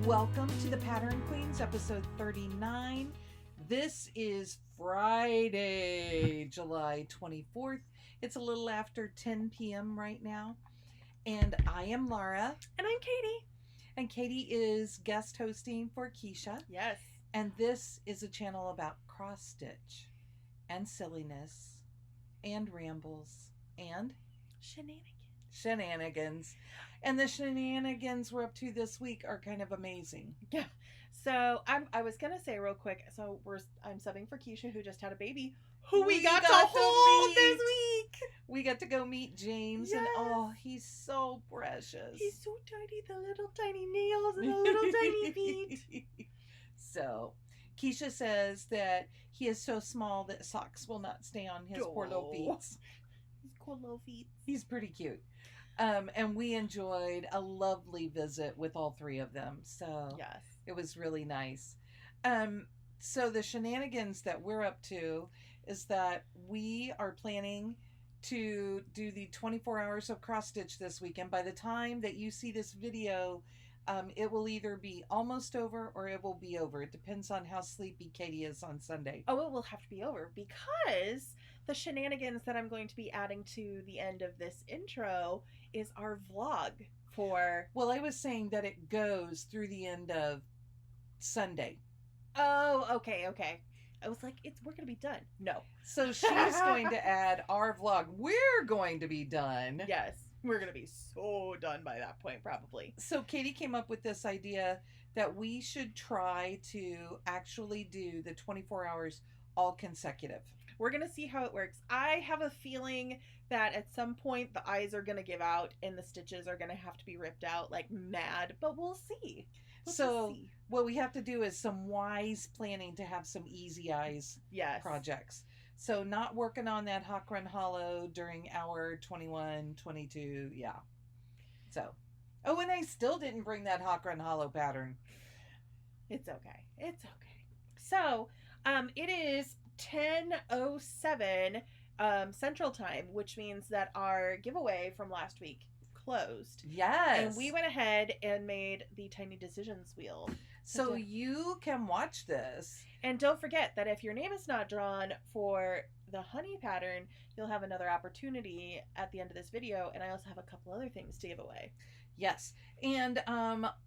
Welcome to the Pattern Queens, episode 39. This is Friday, July 24th. It's a little after 10 p.m. right now. And I am Laura. And I'm Katie. And Katie is guest hosting for Keisha. Yes. And this is a channel about cross stitch and silliness and rambles and shenanigans. And the shenanigans we're up to this week are kind of amazing. Yeah. So I was gonna say real quick. So I'm subbing for Keisha, who just had a baby, who we got to hold this week. We got to go meet James, yes. And oh, he's so precious. He's so tiny, the little tiny nails and the little tiny feet. So, Keisha says that he is so small that socks will not stay on his poor little feet. His cool little feet. He's pretty cute. And we enjoyed a lovely visit with all three of them. So yes, it was really nice. So the shenanigans that we're up to is that we are planning to do the 24 hours of cross stitch this weekend. By the time that you see this video, it will either be almost over or it will be over. It depends on how sleepy Katie is on Sunday. Oh, it will have to be over because the shenanigans that I'm going to be adding to the end of this intro is our vlog for... Well, I was saying that it goes through the end of Sunday. Oh, okay. I was like, we're going to be done. No. So she's going to add our vlog. We're going to be done. Yes. We're going to be so done by that point, probably. So Katie came up with this idea that we should try to actually do the 24 hours all consecutive. We're going to see how it works. I have a feeling that at some point the eyes are going to give out and the stitches are going to have to be ripped out like mad, but we'll see. What we have to do is some wise planning to have some easy eyes projects. So not working on that Hawk Run Hollow during hour 21, 22. Yeah. So, oh, and I still didn't bring that Hawk Run Hollow pattern. It's okay. So, it is 10:07 Central Time, which means that our giveaway from last week closed. Yes. And we went ahead and made the Tiny Decisions wheel. So you can watch this. And don't forget that if your name is not drawn for the honey pattern, you'll have another opportunity at the end of this video. And I also have a couple other things to give away. Yes. And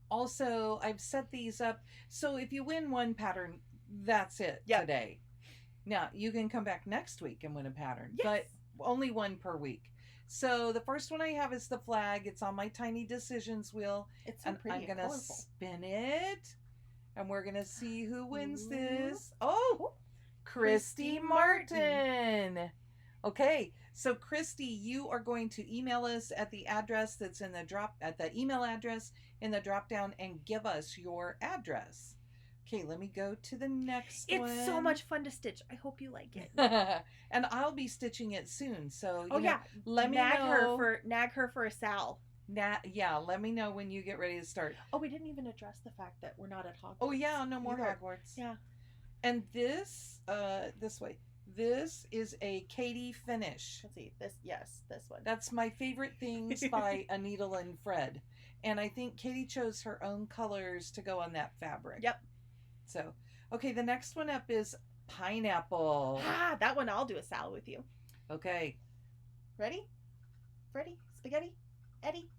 also I've set these up. So if you win one pattern, that's it today. Now you can come back next week and win a pattern, but only one per week. So the first one I have is the flag. It's on my Tiny Decisions wheel. It's so pretty. I'm going to spin it. And we're going to see who wins this. Oh, Christy Martin. Okay, so Christy, you are going to email us at the address that's in the email address in the drop down and give us your address. Okay, let me go to the next one. It's so much fun to stitch. I hope you like it. And I'll be stitching it soon. So let me know. Nag her for a sal. Let me know when you get ready to start. Oh, we didn't even address the fact that we're not at Hogwarts. Oh yeah, no more Hogwarts. Yeah. And this way. This is a Katie finish. Let's see. This one. That's my favorite things by A Needle and Fred. And I think Katie chose her own colors to go on that fabric. Yep. So, okay, the next one up is pineapple. That one I'll do a sal with you. Okay. Ready? Freddy? Spaghetti? Eddie?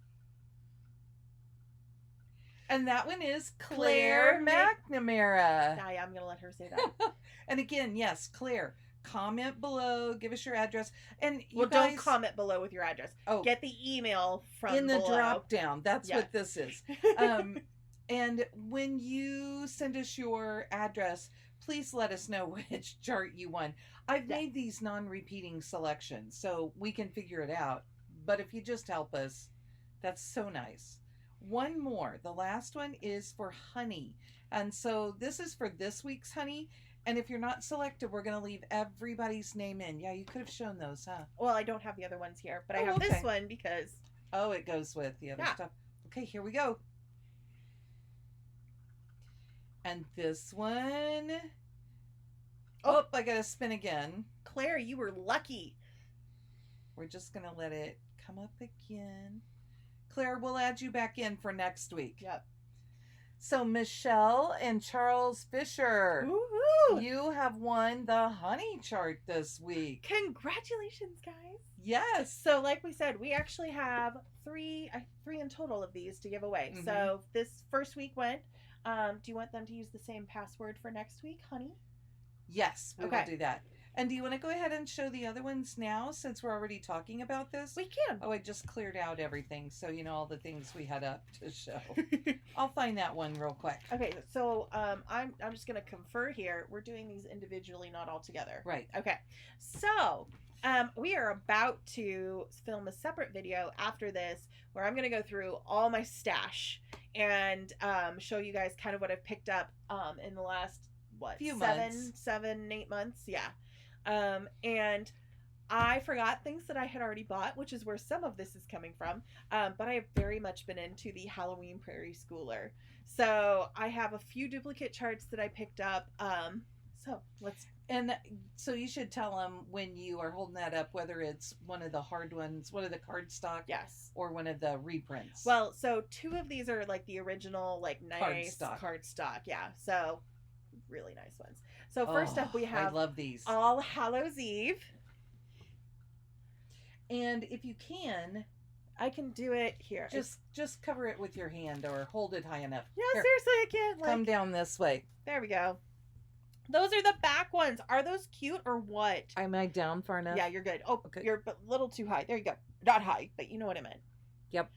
And that one is Claire McNamara. I'm going to let her say that. And again, yes, Claire, comment below, give us your address. And don't comment below with your address. Oh, get the email from in the drop down. That's what this is. And when you send us your address, please let us know which chart you won. I've made these non-repeating selections so we can figure it out. But if you just help us, that's so nice. One more. The last one is for honey. And so this is for this week's honey. And if you're not selected, we're going to leave everybody's name in. Yeah, you could have shown those, huh? Well, I don't have the other ones here, but I have this one because... Oh, it goes with the other stuff. Okay, here we go. And this one... Oh, I got to spin again. Claire, you were lucky. We're just going to let it come up again. Claire, we'll add you back in for next week. Yep. So Michelle and Charles Fisher, Woo-hoo! You have won the honey chart this week. Congratulations, guys. Yes. So like we said, we actually have three in total of these to give away. Mhm. So this first week went. Do you want them to use the same password for next week, honey? Yes, we Okay. will do that. And do you want to go ahead and show the other ones now, since we're already talking about this? We can. Oh, I just cleared out everything, so you know all the things we had up to show. I'll find that one real quick. Okay, so I'm just gonna confer here. We're doing these individually, not all together. Right. Okay. So we are about to film a separate video after this where I'm gonna go through all my stash and show you guys kind of what I've picked up in the last few months. 8 months. Yeah. And I forgot things that I had already bought, which is where some of this is coming from. But I have very much been into the Halloween Prairie Schooler. So I have a few duplicate charts that I picked up. So you should tell them when you are holding that up, whether it's one of the hard ones, one of the cardstock, yes, or one of the reprints. Well, so 2 of these are like the original, like nice cardstock. Yeah. So really nice ones. So first up we have I love these. All Hallows Eve. And if you can, I can do it here. Just cover it with your hand or hold it high enough. Yeah, Here, seriously, I can't. come down this way. There we go. Those are the back ones. Are those cute or what? Am I down far enough? Yeah, you're good. Oh, okay. You're a little too high. There you go. Not high, but you know what I meant. Yep.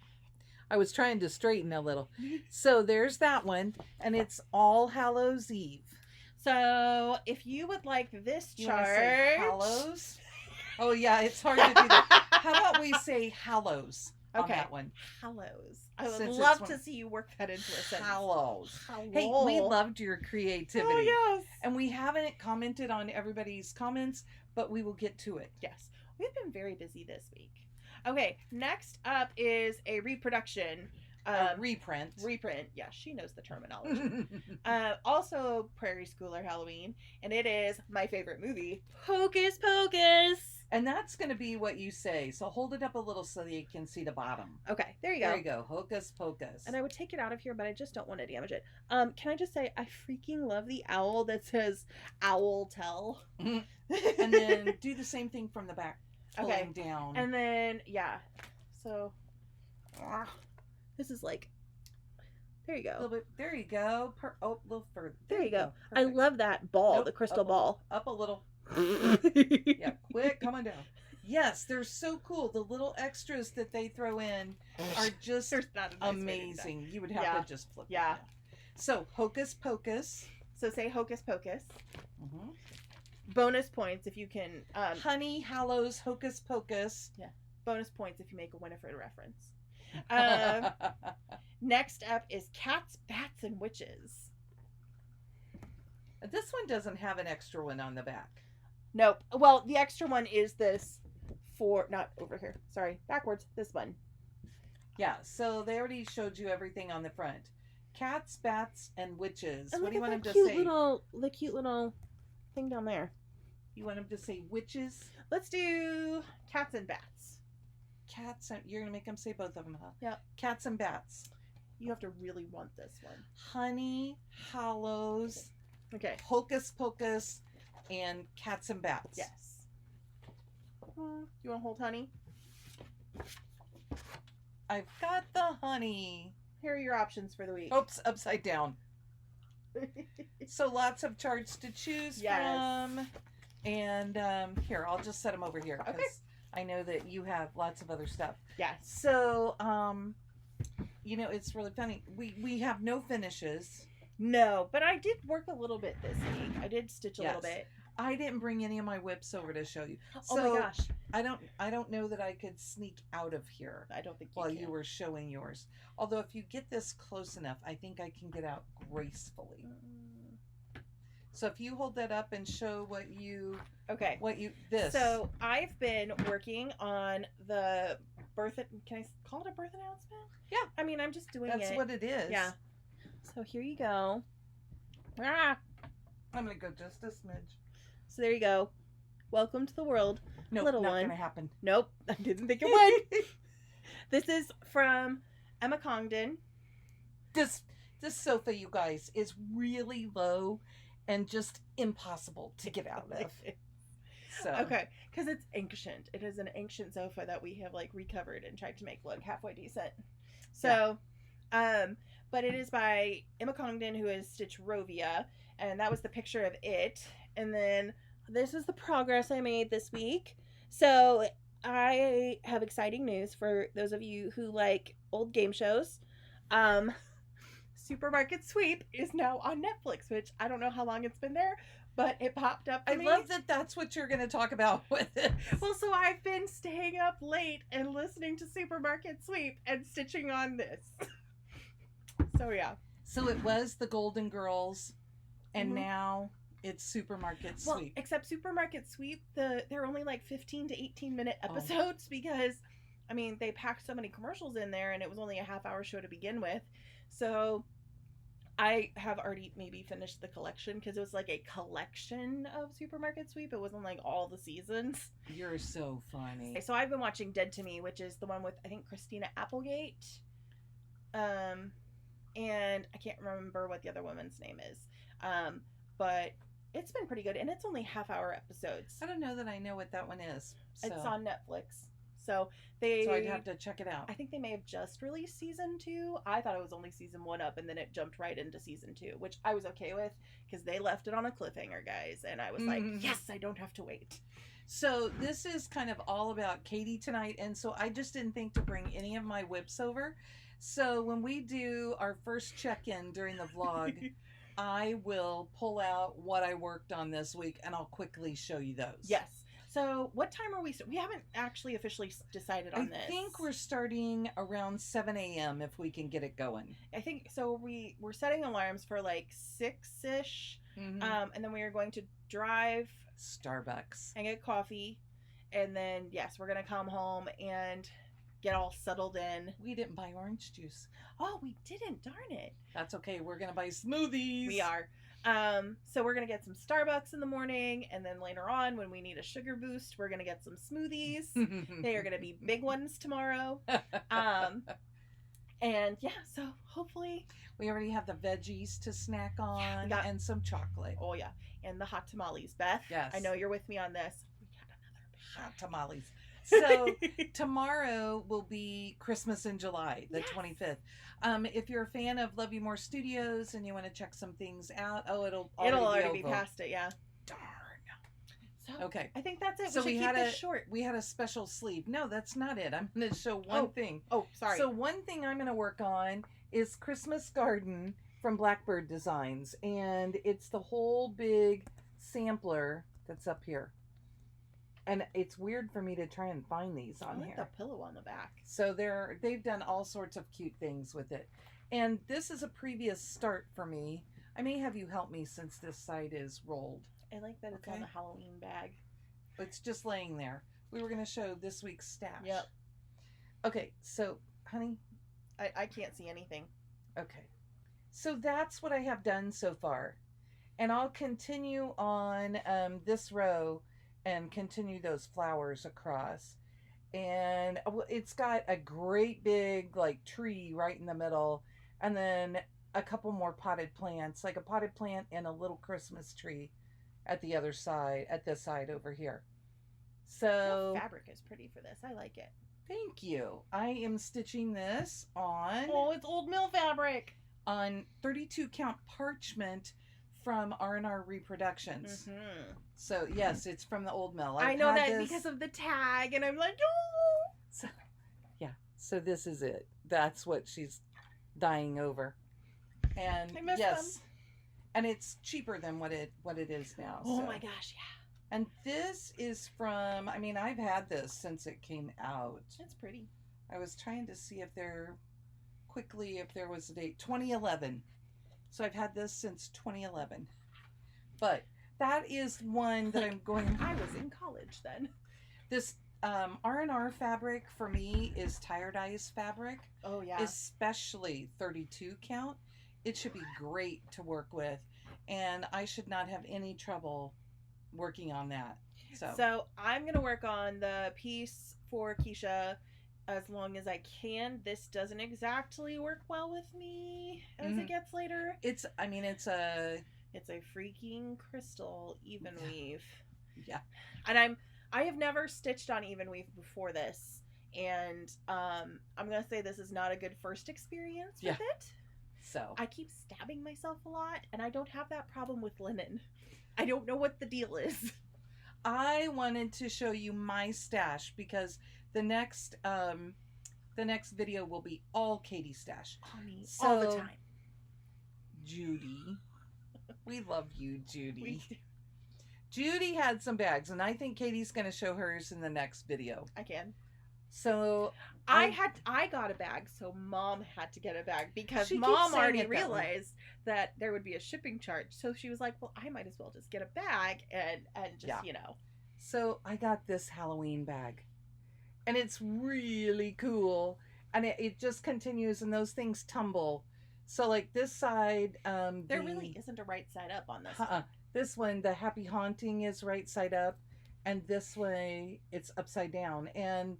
I was trying to straighten a little. So there's that one, and it's All Hallows Eve. So if you would like this You chart, wanna say Hallows. Oh yeah, it's hard to do that. How about we say Hallows on that one? Hallows. I would Since love to see you work that into a sentence. Hallows. Hallow. Hey, we loved your creativity. Oh yes. And we haven't commented on everybody's comments, but we will get to it. Yes. We've been very busy this week. Okay, next up is a reproduction. Reprint. Yeah, she knows the terminology. Also Prairie Schooler Halloween, and it is my favorite movie, Hocus Pocus. And that's going to be what you say. So hold it up a little so that you can see the bottom. Okay, there you go. There you go. Hocus Pocus. And I would take it out of here, but I just don't want to damage it. Can I just say, I freaking love the owl that says Owl Tell. And then do the same thing from the back. Okay. Pulling down. And then, yeah. So, this is like, there you go. A little bit. There you go. A little further. There you go. Perfect. I love that ball, Nope, the crystal ball. Up a little. Yeah, quick, come on down. Yes, they're so cool. The little extras that they throw in are just amazing. You would have to just flip. Yeah. Them. So Hocus Pocus. So say Hocus Pocus. Mm-hmm. Bonus points if you can. Honey Hallows Hocus Pocus. Yeah. Bonus points if you make a Winifred reference. Next up is Cats, Bats, and Witches. This one doesn't have an extra one on the back. Nope. Well, the extra one is this not over here. Sorry, backwards. This one. Yeah, so they already showed you everything on the front. Cats, Bats, and Witches. And what do you want them to say? The cute little thing down there. You want them to say witches? Let's do cats and bats. Cats and... You're going to make them say both of them, huh? Yeah. Cats and Bats. You have to really want this one. Honey Hallows. Okay. Hocus Pocus and Cats and Bats. Yes. You want to hold honey? I've got the honey. Here are your options for the week. Oops, upside down. So lots of charts to choose from. And here, I'll just set them over here because I know that you have lots of other stuff. Yes. So, you know, it's really funny. We have no finishes. No, but I did work a little bit this week. I did stitch a little bit. I didn't bring any of my whips over to show you. So, oh my gosh. I don't know that I could sneak out of here. I don't think while you were showing yours. Although if you get this close enough, I think I can get out gracefully. So if you hold that up and show this. So I've been working on the birth. Can I call it a birth announcement? Yeah. I mean, I'm just doing That's what it is. Yeah. So here you go. I'm gonna go just a smidge. So there you go. Welcome to the world, little not one. Gonna happen. Nope, I didn't think it would. This is from Emma Congdon. This sofa, you guys, is really low and just impossible to get out of. So okay, because it's ancient. It is an ancient sofa that we have like recovered and tried to make look halfway decent. So, but it is by Emma Congdon, who has stitched Rovia, and that was the picture of it. And then this is the progress I made this week. So I have exciting news for those of you who like old game shows. Supermarket Sweep is now on Netflix, which I don't know how long it's been there, but it popped up for me. I love that that's what you're going to talk about with it. Well, so I've been staying up late and listening to Supermarket Sweep and stitching on this. So, yeah. So it was the Golden Girls, and now it's Supermarket Sweep. Well, except Supermarket Sweep, they're only like 15 to 18-minute episodes because, I mean, they packed so many commercials in there, and it was only a half-hour show to begin with. So I have already maybe finished the collection because it was like a collection of Supermarket Sweep. It wasn't like all the seasons. You're so funny. So I've been watching Dead to Me, which is the one with, I think, Christina Applegate. And I can't remember what the other woman's name is. But it's been pretty good. And it's only half-hour episodes. I don't know that I know what that one is. So. It's on Netflix. So I'd have to check it out. I think they may have just released season 2. I thought it was only season 1 up, and then it jumped right into season 2, which I was okay with because they left it on a cliffhanger, guys. And I was like, yes, I don't have to wait. So this is kind of all about Katie tonight, and so I just didn't think to bring any of my whips over. So when we do our first check-in during the vlog, I will pull out what I worked on this week, and I'll quickly show you those. Yes. So what time are we? We haven't actually officially decided on this. I think we're starting around 7 a.m. if we can get it going. I think so. We're setting alarms for like 6-ish, and then we are going to drive Starbucks and get coffee, and then yes, we're gonna come home and get all settled in. We didn't buy orange juice. Oh, we didn't. Darn it. That's okay. We're gonna buy smoothies. We are. So we're going to get some Starbucks in the morning, and then later on when we need a sugar boost, we're going to get some smoothies. They are going to be big ones tomorrow. And yeah, so hopefully we already have the veggies to snack on and some chocolate. Oh yeah. And the hot tamales. Beth, yes. I know you're with me on this. We got another hot tamales. So tomorrow will be Christmas in July, the 25th. If you're a fan of Love You More Studios and you want to check some things out, it'll already be past it, yeah. Darn. So, okay. I think that's it. So we had this short. We had a special sleeve. No, that's not it. I'm going to show one thing. Oh, sorry. So one thing I'm going to work on is Christmas Garden from Blackbird Designs, and it's the whole big sampler that's up here. And it's weird for me to try and find these on here. The pillow on the back. So they've done all sorts of cute things with it. And this is a previous start for me. I may have you help me since this side is rolled. I like that it's on the Halloween bag. It's just laying there. We were going to show this week's stash. Yep. Okay, so, honey. I can't see anything. Okay. So that's what I have done so far. And I'll continue on this row and continue those flowers across. And it's got a great big like tree right in the middle, and then a couple more potted plants, like a potted plant and a little Christmas tree at the other side, at this side over here. So the fabric is pretty for this. I like it. Thank you. I am stitching this on it's old mill fabric on 32 count parchment from R&R Reproductions. So yes, it's from the old mill. I know that because of the tag, and I'm like, oh. So, yeah. So this is it. That's what she's dying over. And I miss yes, them. And it's cheaper than what it is now. Oh my gosh, yeah. And this is from. I mean, I've had this since it came out. It's pretty. I was trying to see if there was a date. 2011. So I've had this since 2011. But that is one that I'm going... I was in college then. This R&R fabric for me is tired eyes fabric. Oh, yeah. Especially 32 count. It should be great to work with. And I should not have any trouble working on that. So I'm going to work on the piece for Keisha as long as I can. This doesn't exactly work well with me as it gets later. It's a freaking crystal even weave. Yeah. And I have never stitched on even weave before this, and I'm gonna say this is not a good first experience with it. So I keep stabbing myself a lot, and I don't have that problem with linen. I don't know what the deal is. I wanted to show you my stash because the next video will be all Katie's stash. So, all the time. Judy. We love you, Judy. We do. Judy had some bags, and I think Katie's going to show hers in the next video. I can. So I got a bag, so Mom had to get a bag because Mom already realized that there would be a shipping charge. So she was like, "Well, I might as well just get a bag and just So I got this Halloween bag, and it's really cool, and it just continues, and those things tumble. So like this side, there really isn't a right side up on this. This one, the Happy Haunting, is right side up, and this way it's upside down. And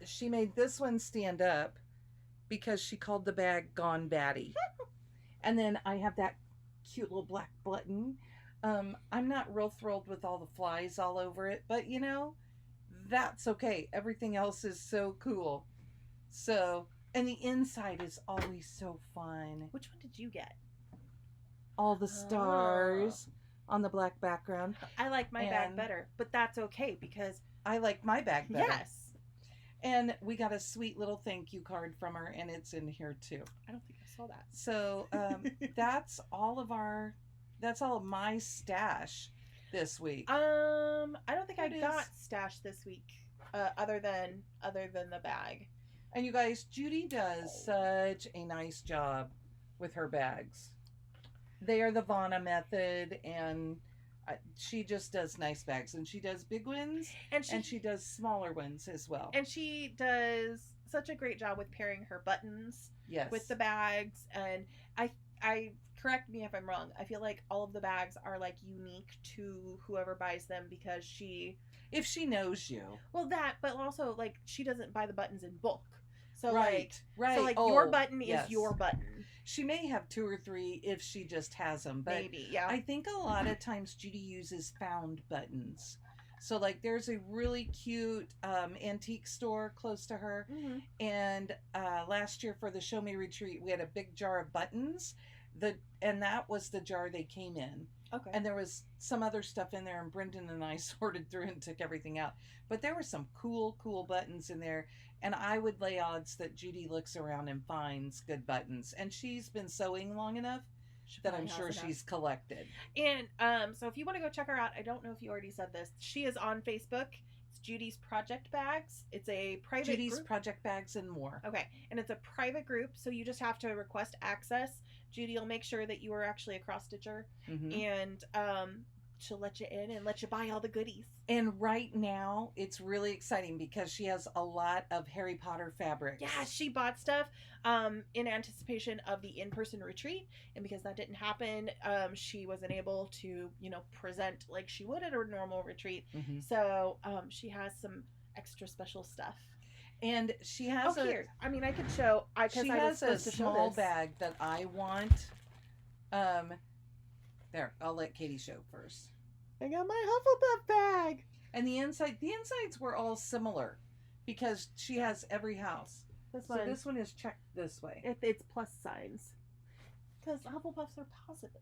she made this one stand up because she called the bag Gone Batty. And then I have that cute little black button. I'm not real thrilled with all the flies all over it, but you know, that's okay. Everything else is so cool. So, and the inside is always so fun. Which one did you get? All the stars on the black background. I like my bag better, but that's okay because I like my bag better. Yes. And we got a sweet little thank you card from her, and it's in here too. I don't think I saw that. So that's all of my stash this week. I don't think I got stash this week, other than the bag. And you guys, Judy does such a nice job with her bags. They are the Vana method, and she just does nice bags, and she does big ones, and she does smaller ones as well. And she does such a great job with pairing her buttons with the bags. And I correct me if I'm wrong, I feel like all of the bags are like unique to whoever buys them because if she knows you. Well, that, but also like she doesn't buy the buttons in bulk. So right. So like your button is your button. She may have 2 or 3 if she just has them, but maybe, yeah. I think a lot of times Judy uses found buttons. So like there's a really cute antique store close to her, and last year for the Show Me retreat we had a big jar of buttons, and that was the jar they came in. Okay. And there was some other stuff in there, and Brendan and I sorted through and took everything out. But there were some cool buttons in there. And I would lay odds that Judy looks around and finds good buttons. And she's been sewing long enough that I'm sure she's collected. And so if you want to go check her out, I don't know if you already said this. She is on Facebook. It's Judy's Project Bags. It's a private Judy's group. Project Bags and More. Okay. And it's a private group, so you just have to request access. Judy will make sure that you are actually a cross stitcher, and she'll let you in and let you buy all the goodies. And right now it's really exciting because she has a lot of Harry Potter fabrics. Yeah, she bought stuff in anticipation of the in-person retreat, and because that didn't happen, she wasn't able to present like she would at her normal retreat. So she has some extra special stuff. And she has here. I mean, I could show. She has a small bag that I want. There, I'll let Katie show first. I got my Hufflepuff bag. And the insides were all similar because she has every house. This one is checked this way. It's plus signs. Because Hufflepuffs are positive.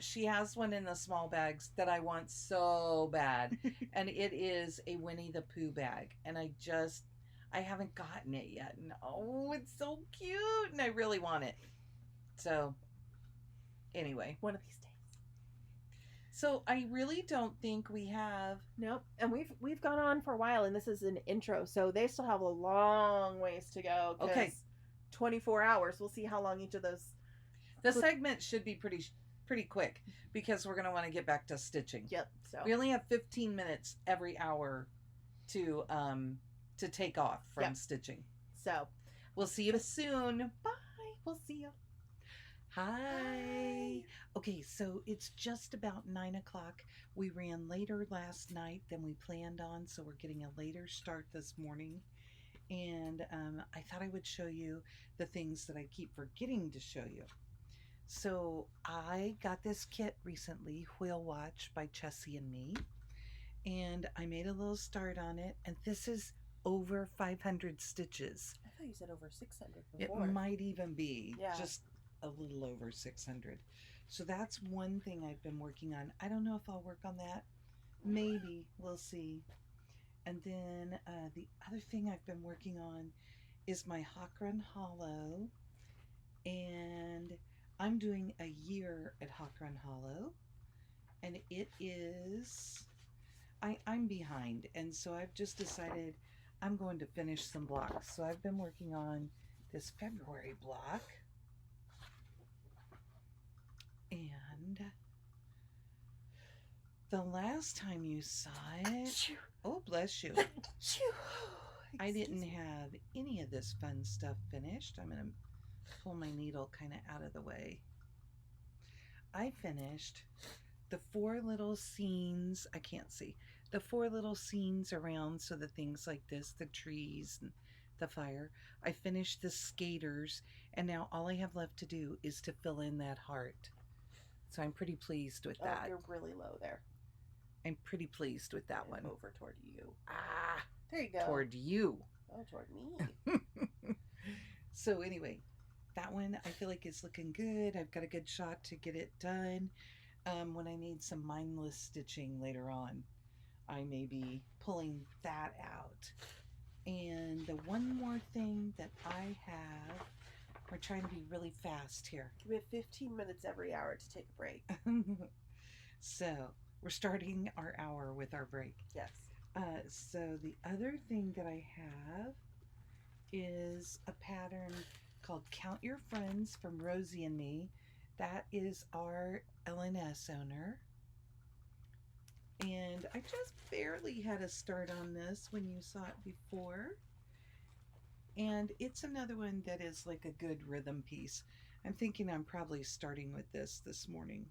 She has one in the small bags that I want so bad. And it is a Winnie the Pooh bag. And I haven't gotten it yet. And oh, it's so cute. And I really want it. So, anyway. One of these days. So, I really don't think we have... Nope. And we've gone on for a while, and this is an intro. So, they still have a long ways to go. Okay. 24 hours. We'll see how long each of those... The segment should be pretty quick because we're going to want to get back to stitching. Yep. So we only have 15 minutes every hour to take off from stitching. So we'll see you soon. Bye. We'll see you. Hi. Okay, so it's just about 9 o'clock. We ran later last night than we planned on, so we're getting a later start this morning. And I thought I would show you the things that I keep forgetting to show you. So I got this kit recently, Whale Watch by Chessie and me, and I made a little start on it, and this is over 500 stitches. I thought you said over 600 before. It might even be just a little over 600. So that's one thing I've been working on. I don't know if I'll work on that. Maybe. We'll see. And then the other thing I've been working on is my Hawkrun Hollow. And I'm doing a year at Hawkrun Hollow. And it is... I'm behind. And so I've just decided I'm going to finish some blocks. So I've been working on this February block. And the last time you saw it... Oh, bless you. I didn't have any of this fun stuff finished. I'm going to pull my needle kind of out of the way. I finished the 4 little scenes. I can't see. The 4 little scenes around, so the things like this, the trees and the fire. I finished the skaters, and now all I have left to do is to fill in that heart. So I'm pretty pleased with that. You're really low there. I'm pretty pleased with that one. Over toward you. Ah, there you go. Toward you. Oh, toward me. So anyway, that one I feel like is looking good. I've got a good shot to get it done. When I need some mindless stitching later on, I may be pulling that out. And the one more thing that I have, we're trying to be really fast here. We have 15 minutes every hour to take a break. So we're starting our hour with our break. Yes. So the other thing that I have is a pattern called Count Your Friends from Rosie and Me. That is our LNS owner. And I just barely had a start on this when you saw it before. And it's another one that is like a good rhythm piece. I'm thinking I'm probably starting with this morning.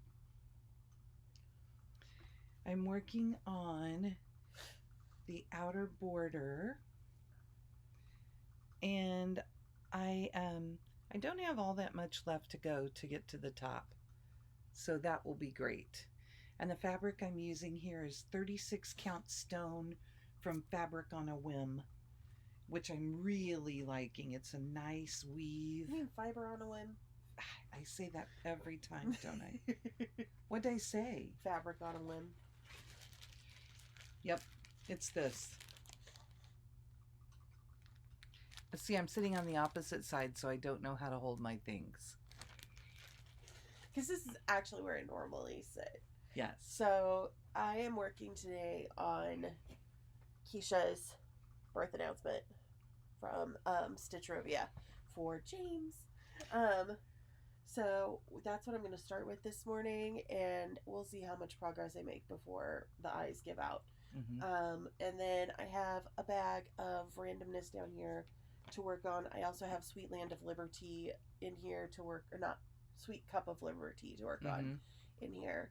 I'm working on the outer border, and I don't have all that much left to go to get to the top, so that will be great. And the fabric I'm using here is 36 count stone from Fabric on a Whim, which I'm really liking. It's a nice weave. You mean fiber on a whim? I say that every time, don't I? What'd I say? Fabric on a whim. Yep, it's this. See, I'm sitting on the opposite side, so I don't know how to hold my things. Because this is actually where I normally sit. Yes. So I am working today on Keisha's birth announcement from Stitchrovia for James. So that's what I'm going to start with this morning, and we'll see how much progress I make before the eyes give out. Mm-hmm. And then I have a bag of randomness down here to work on. I also have Sweet Land of Liberty in here to work, or not, Sweet Cup of Liberty to work on in here.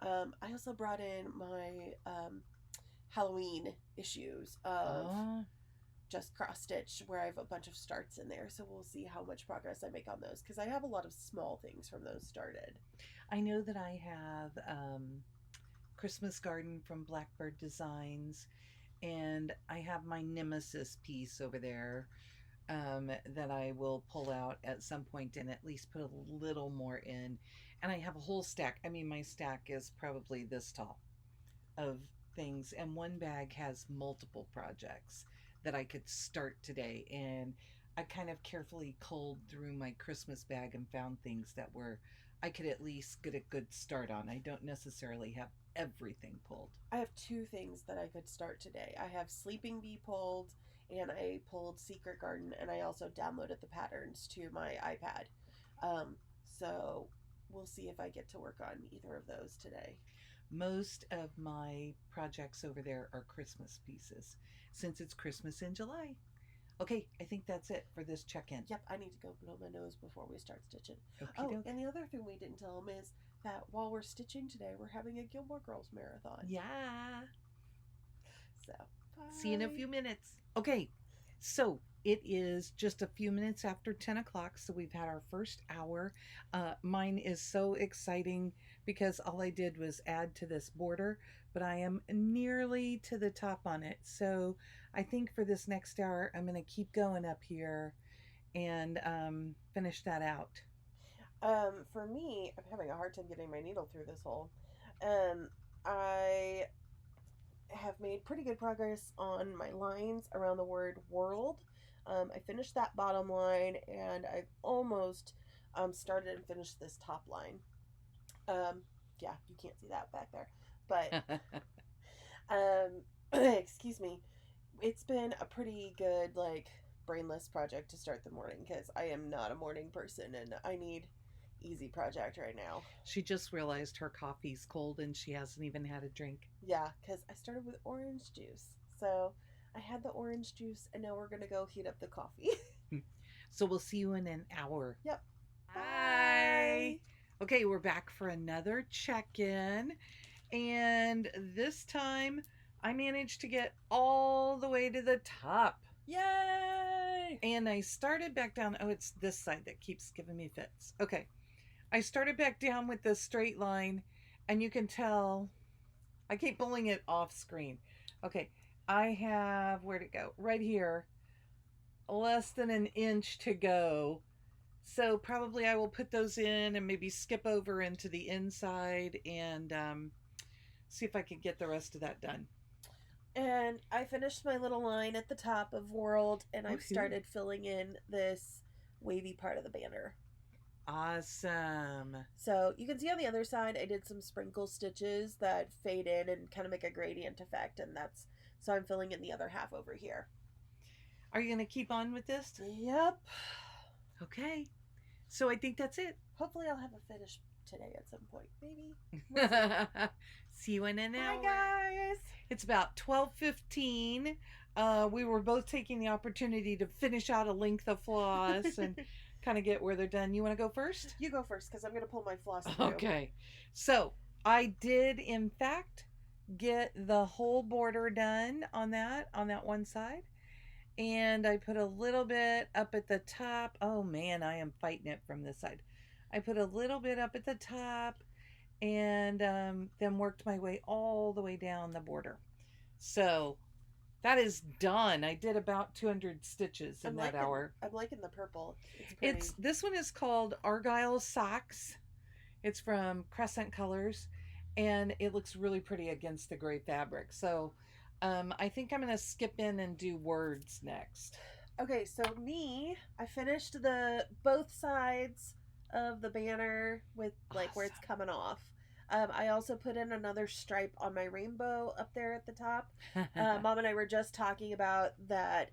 I also brought in my Halloween issues of Just Cross Stitch, where I have a bunch of starts in there. So we'll see how much progress I make on those, because I have a lot of small things from those started. I know that I have Christmas Garden from Blackbird Designs, and I have my Nemesis piece over there that I will pull out at some point and at least put a little more in. And I have a whole stack. I mean, my stack is probably this tall of things, and one bag has multiple projects that I could start today. And I kind of carefully culled through my Christmas bag and found things that were I could at least get a good start on. I don't necessarily have everything pulled. I have 2 things that I could start today. I have Sleeping Bee pulled, and I pulled Secret Garden, and I also downloaded the patterns to my iPad. So we'll see if I get to work on either of those today. Most of my projects over there are Christmas pieces, since it's Christmas in July. Okay, I think that's it for this check-in. Yep, I need to go blow my nose before we start stitching. Okey-doke. And the other thing we didn't tell them is that while we're stitching today, we're having a Gilmore Girls marathon. Yeah. So, bye. See you in a few minutes. Okay, so it is just a few minutes after 10 o'clock, so we've had our first hour. Mine is so exciting because all I did was add to this border, but I am nearly to the top on it. So I think for this next hour, I'm going to keep going up here and finish that out. For me, I'm having a hard time getting my needle through this hole. I have made pretty good progress on my lines around the word world. I finished that bottom line, and I've almost started and finished this top line. Yeah, you can't see that back there, but excuse me. It's been a pretty good, like, brainless project to start the morning because I am not a morning person and I need easy project right now. She just realized her coffee's cold and she hasn't even had a drink. Yeah, because I started with orange juice. So I had the orange juice and now we're going to go heat up the coffee. So we'll see you in an hour. Yep. Bye. Okay, we're back for another check-in. And this time I managed to get all the way to the top. Yay! And I started back down. Oh, it's this side that keeps giving me fits. Okay. I started back down with this straight line, and you can tell I keep pulling it off screen. Okay. I have, where'd it go? Right here. Less than an inch to go. So probably I will put those in and maybe skip over into the inside and see if I can get the rest of that done. And I finished my little line at the top of world, and I've started filling in this wavy part of the banner. Awesome. So you can see on the other side, I did some sprinkle stitches that fade in and kind of make a gradient effect, and so I'm filling in the other half over here. Are you going to keep on with this? Yep. Okay. So I think that's it. Hopefully I'll have a finish today at some point, maybe. See you in an hour. Hi, guys. It's about 12:15. We were both taking the opportunity to finish out a length of floss and kind of get where they're done. You want to go first? You go first because I'm going to pull my floss through. Okay. So I did, in fact, get the whole border done on that one side. And I put a little bit up at the top. Oh, man, I am fighting it from this side. I put a little bit up at the top and then worked my way all the way down the border. So that is done. I did about 200 stitches in that hour. I'm liking the purple. It's pretty. This one is called Argyle Socks. It's from Crescent Colors, and it looks really pretty against the gray fabric. So I think I'm going to skip in and do words next. Okay, so I finished both sides of the banner with like where it's coming off. I also put in another stripe on my rainbow up there at the top. Mom and I were just talking about that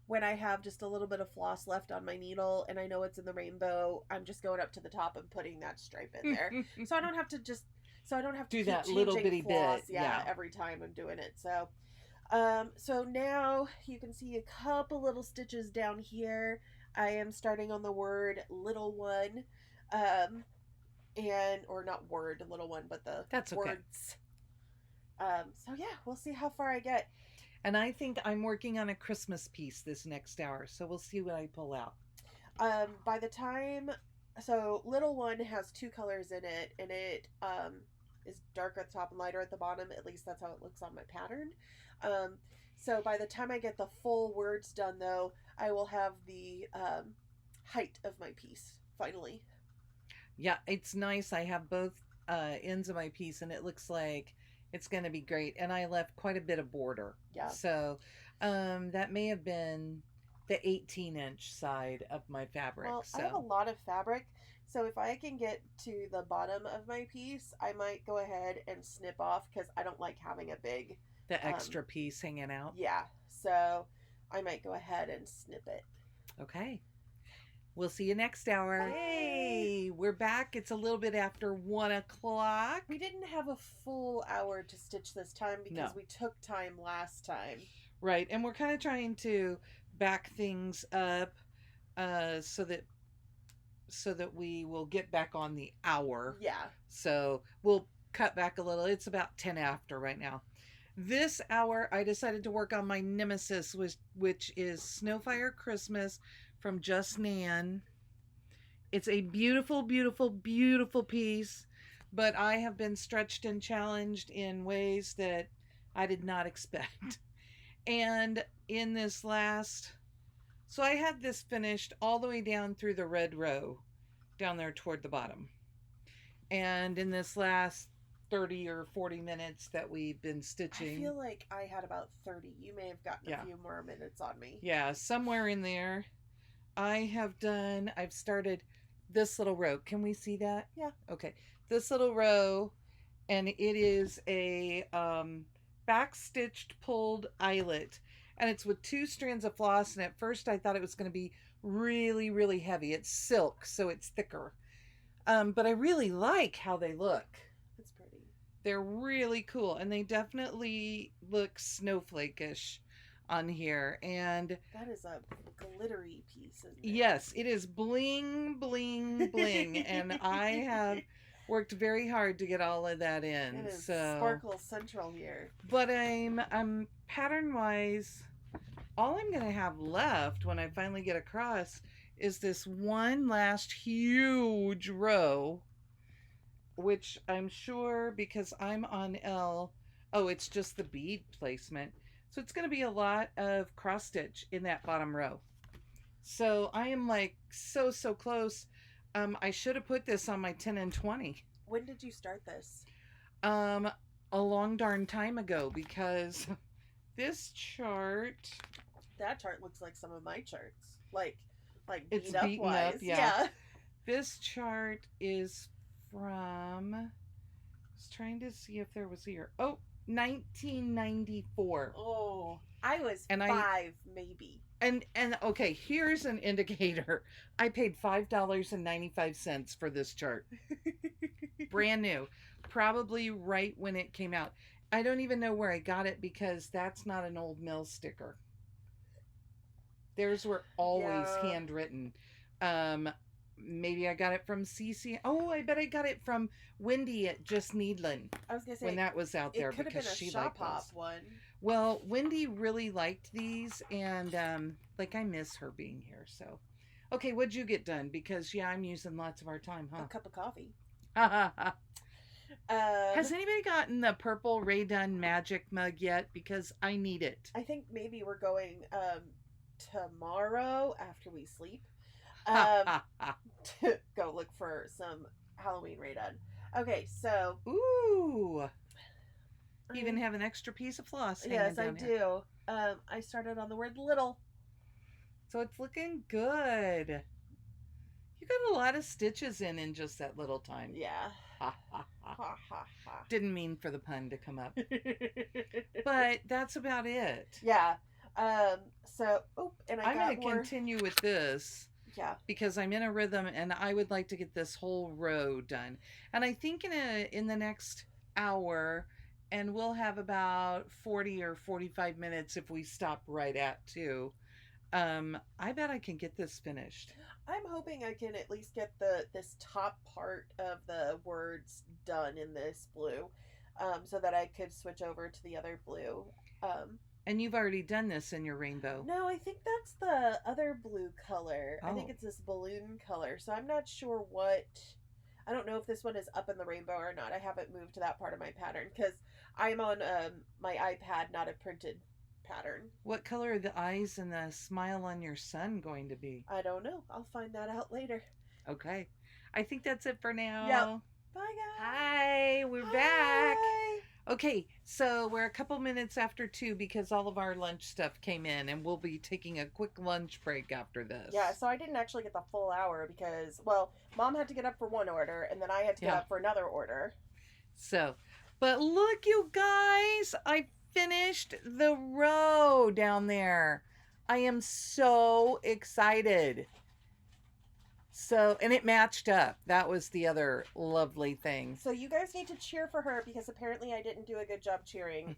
when I have just a little bit of floss left on my needle and I know it's in the rainbow, I'm just going up to the top and putting that stripe in there. So I don't have to do that little bitty floss, bit. Yeah, every time I'm doing it. So so now you can see a couple little stitches down here. I am starting on the word little one. Or not word little one, but That's okay. words. So yeah, we'll see how far I get. And I think I'm working on a Christmas piece this next hour, so we'll see what I pull out. By the time, so little one has two colors in it, and it is darker at the top and lighter at the bottom. At least that's how it looks on my pattern. So by the time I get the full words done, though, I will have the height of my piece finally. Yeah, it's nice. I have both ends of my piece, and it looks like it's going to be great. And I left quite a bit of border. Yeah. So that may have been the 18-inch side of my fabric. Well, so I have a lot of fabric, so if I can get to the bottom of my piece, I might go ahead and snip off because I don't like having the extra piece hanging out. Yeah, so I might go ahead and snip it. Okay. We'll see you next hour. Bye. Hey, we're back. It's a little bit after 1 o'clock. We didn't have a full hour to stitch this time because we took time last time. Right, and we're kind of trying to back things up so that we will get back on the hour. Yeah. So we'll cut back a little. It's about 10 after right now. This hour, I decided to work on my nemesis, which is Snowfire Christmas from Just Nan. It's a beautiful, beautiful, beautiful piece, but I have been stretched and challenged in ways that I did not expect. And in this last... So I had this finished all the way down through the red row, down there toward the bottom. And in this last 30 or 40 minutes that we've been stitching... I feel like I had about 30. You may have gotten a few more minutes on me. Yeah, somewhere in there. I've started this little row. Can we see that? Yeah. Okay. This little row, and it is a back-stitched pulled eyelet. And it's with 2 strands of floss, and at first I thought it was going to be really, really heavy. It's silk, so it's thicker. But I really like how they look. It's pretty. They're really cool, and they definitely look snowflake-ish on here. And that is a glittery piece, isn't it? Yes, it is bling, bling, bling. And I have worked very hard to get all of that in. It is so Sparkle Central here. But I'm pattern-wise, all I'm going to have left when I finally get across is this one last huge row, which I'm sure, because I'm on L, it's just the bead placement. So it's going to be a lot of cross stitch in that bottom row. So I am like so close. I should have put this on my 10 and 20. When did you start this? A long darn time ago, because this chart... That chart looks like some of my charts. Like it's beat up beaten wise. Up, yeah. This chart is from... I was trying to see if there was a year. 1994. Oh, I was 5 maybe. And okay, here's an indicator. I paid $5.95 for this chart. Brand new. Probably right when it came out. I don't even know where I got it, because that's not an old mill sticker. Theirs were always handwritten. Maybe I got it from CC. Oh, I bet I got it from Wendy at Just Needlin'. I was gonna say when that was out there, because she liked Shop one. Well, Wendy really liked these, and I miss her being here. So, okay, what'd you get done? Because I'm using lots of our time, huh? A cup of coffee. Has anybody gotten the purple Ray Dunn Magic mug yet? Because I need it. I think maybe we're going tomorrow after we sleep. To go look for some Halloween Ray Dunn. Okay, so ooh, you even have an extra piece of floss. Yes, I do. I started on the word little, so it's looking good. You got a lot of stitches in just that little time. Yeah. Didn't mean for the pun to come up, but that's about it. Yeah. So, and I'm going to continue with this. Yeah. Because I'm in a rhythm, and I would like to get this whole row done. And I think in the next hour, and we'll have about 40 or 45 minutes if we stop right at 2. I bet I can get this finished. I'm hoping I can at least get this top part of the words done in this blue, so that I could switch over to the other blue. And you've already done this in your rainbow. No, I think that's the other blue color. Oh. I think it's this balloon color. So I'm not sure what... I don't know if this one is up in the rainbow or not. I haven't moved to that part of my pattern, because I'm on my iPad, not a printed pattern. What color are the eyes and the smile on your sun going to be? I don't know. I'll find that out later. Okay. I think that's it for now. Yep. Bye, guys. Hi, we're back. Okay, so we're a couple minutes after 2 because all of our lunch stuff came in, and we'll be taking a quick lunch break after this. Yeah, so I didn't actually get the full hour because, well, Mom had to get up for one order, and then I had to get up for another order. So, but look, you guys, I finished the row down there. I am so excited. So, and it matched up. That was the other lovely thing. So you guys need to cheer for her because apparently I didn't do a good job cheering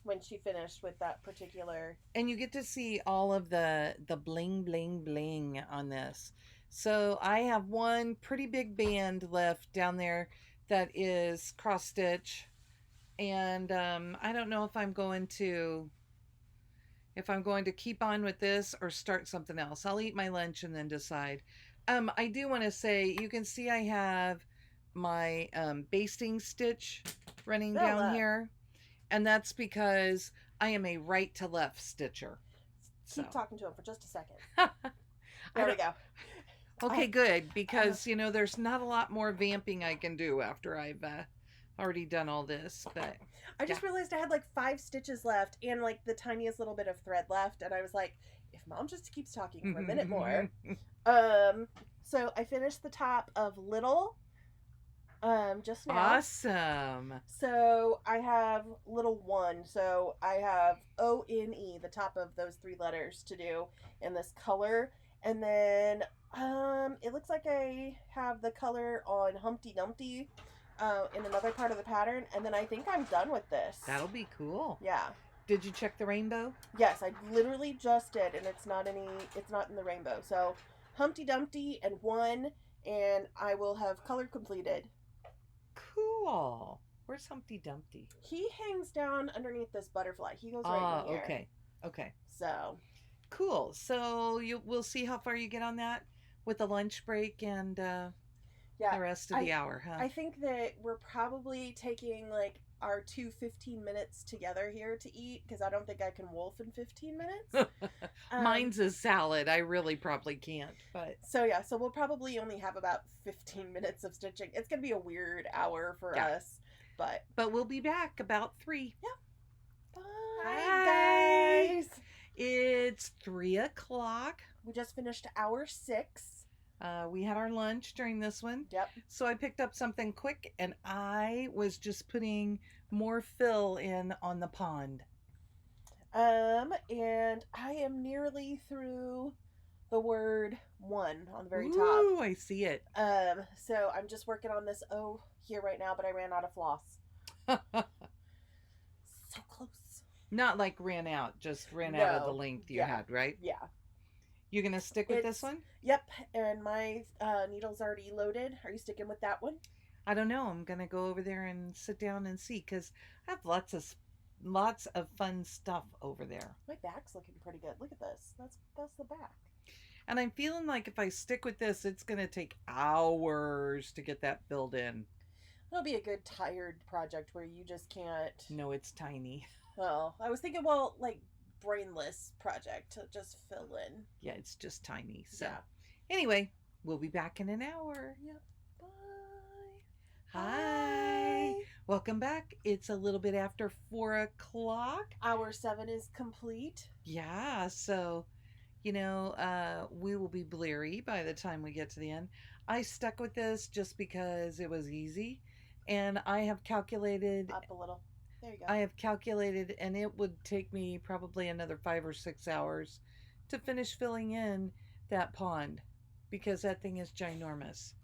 when she finished with that particular. And you get to see all of the bling, bling, bling on this. So I have one pretty big band left down there that is cross stitch. And I don't know if I'm going to keep on with this or start something else. I'll eat my lunch and then decide. I do want to say, you can see I have my basting stitch running down here. And that's because I am a right to left stitcher. Keep talking to him for just a second. There we go. Okay, good. Because, there's not a lot more vamping I can do after I've already done all this. But I just realized I had like 5 stitches left and like the tiniest little bit of thread left. And I was like, if Mom just keeps talking for a minute more. So I finished the top of Little just now. Awesome. So I have Little 1. So I have O-N-E, the top of those 3 letters to do in this color. And then it looks like I have the color on Humpty Dumpty in another part of the pattern. And then I think I'm done with this. That'll be cool. Yeah. Did you check the rainbow? Yes, I literally just did, and it's not in the rainbow. So Humpty Dumpty and 1, and I will have color completed. Cool. Where's Humpty Dumpty? He hangs down underneath this butterfly. He goes right in here. Okay. So cool. So we'll see how far you get on that with the lunch break and the rest of the hour, huh? I think that we're probably taking like our 2 15 minutes together here to eat because I don't think I can wolf in 15 minutes. Mine's a salad. I really probably can't. But so we'll probably only have about 15 minutes of stitching. It's gonna be a weird hour for us, but we'll be back about 3. Yeah. Bye, guys. It's 3:00. We just finished hour 6. We had our lunch during this one. Yep. So I picked up something quick, and I was just putting more fill in on the pond. And I am nearly through the word 1 on the very top. Ooh, I see it. So I'm just working on this O here right now, but I ran out of floss. So close. Not like ran out, just ran out of the length you had, right? Yeah. You gonna stick with this one? Yep, and my needle's already loaded. Are you sticking with that one? I don't know. I'm gonna go over there and sit down and see because I have lots of fun stuff over there. My back's looking pretty good. Look at this. That's the back. And I'm feeling like if I stick with this, it's gonna take hours to get that filled in. It'll be a good tired project where you just can't. No, it's tiny. Well, I was thinking, like brainless project to just fill in. Yeah, it's just tiny. So anyway, we'll be back in an hour. Yep. Bye. Hi. Welcome back. It's a little bit after 4:00. Hour 7 is complete. Yeah, so we will be bleary by the time we get to the end. I stuck with this just because it was easy, and I have calculated up a little. There you go. I have calculated, and it would take me probably another 5 or 6 hours to finish filling in that pond because that thing is ginormous.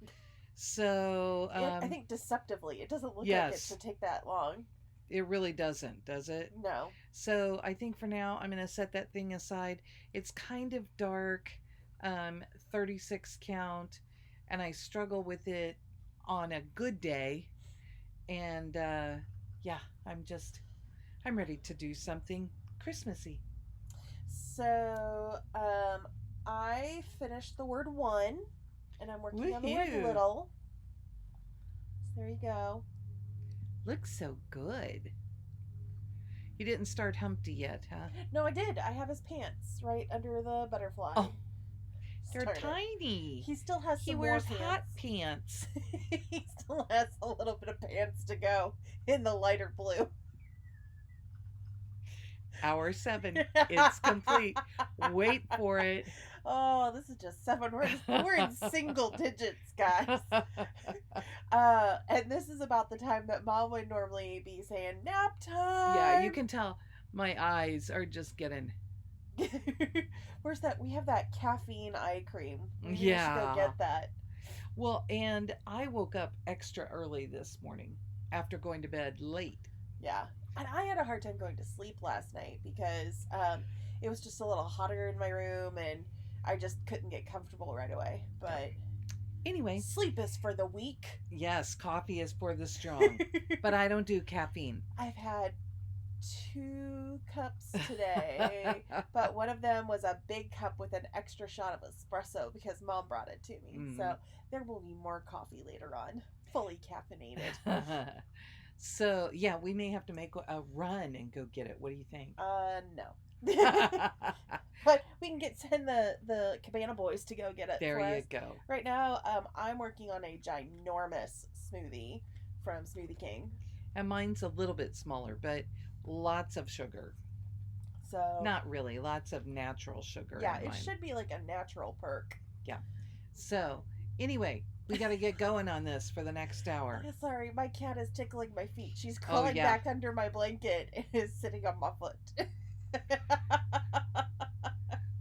So I think deceptively, it doesn't look like it should take that long. It really doesn't, does it? No. So I think for now I'm going to set that thing aside. It's kind of dark, 36 count, and I struggle with it on a good day, and I'm ready to do something Christmassy. So, I finished the word 1, and I'm working on the word little. So there you go. Looks so good. You didn't start Humpty yet, huh? No, I did. I have his pants right under the butterfly. Oh, they're tiny. He still has some He more wears pants. hot pants. He still has a little bit of pants to go in the lighter blue. Hour 7. It's complete. Wait for it. Oh, this is just 7. We're in single digits, guys. And this is about the time that Mom would normally be saying nap time. Yeah, you can tell my eyes are just getting Where's that? We have that caffeine eye cream. We should go Yeah. get that. Well, and I woke up extra early this morning after going to bed late. Yeah. And I had a hard time going to sleep last night because it was just a little hotter in my room and I just couldn't get comfortable right away. But Anyway, sleep is for the weak. yes, coffee is for the strong, but I don't do caffeine. I've had 2 cups today, but one of them was a big cup with an extra shot of espresso because Mom brought it to me. So there will be more coffee later on, fully caffeinated. So, yeah, we may have to make a run and go get it. What do you think? No. But we can send the Cabana boys to go get it. There for you us. go. Right now, I'm working on a ginormous smoothie from Smoothie King. And mine's a little bit smaller, but lots of sugar. So not really, lots of natural sugar. Yeah, in it mine. should be like a natural perk. Yeah. So anyway, we got to get going on this for the next hour. Sorry, my cat is tickling my feet. She's crawling back under my blanket and is sitting on my foot.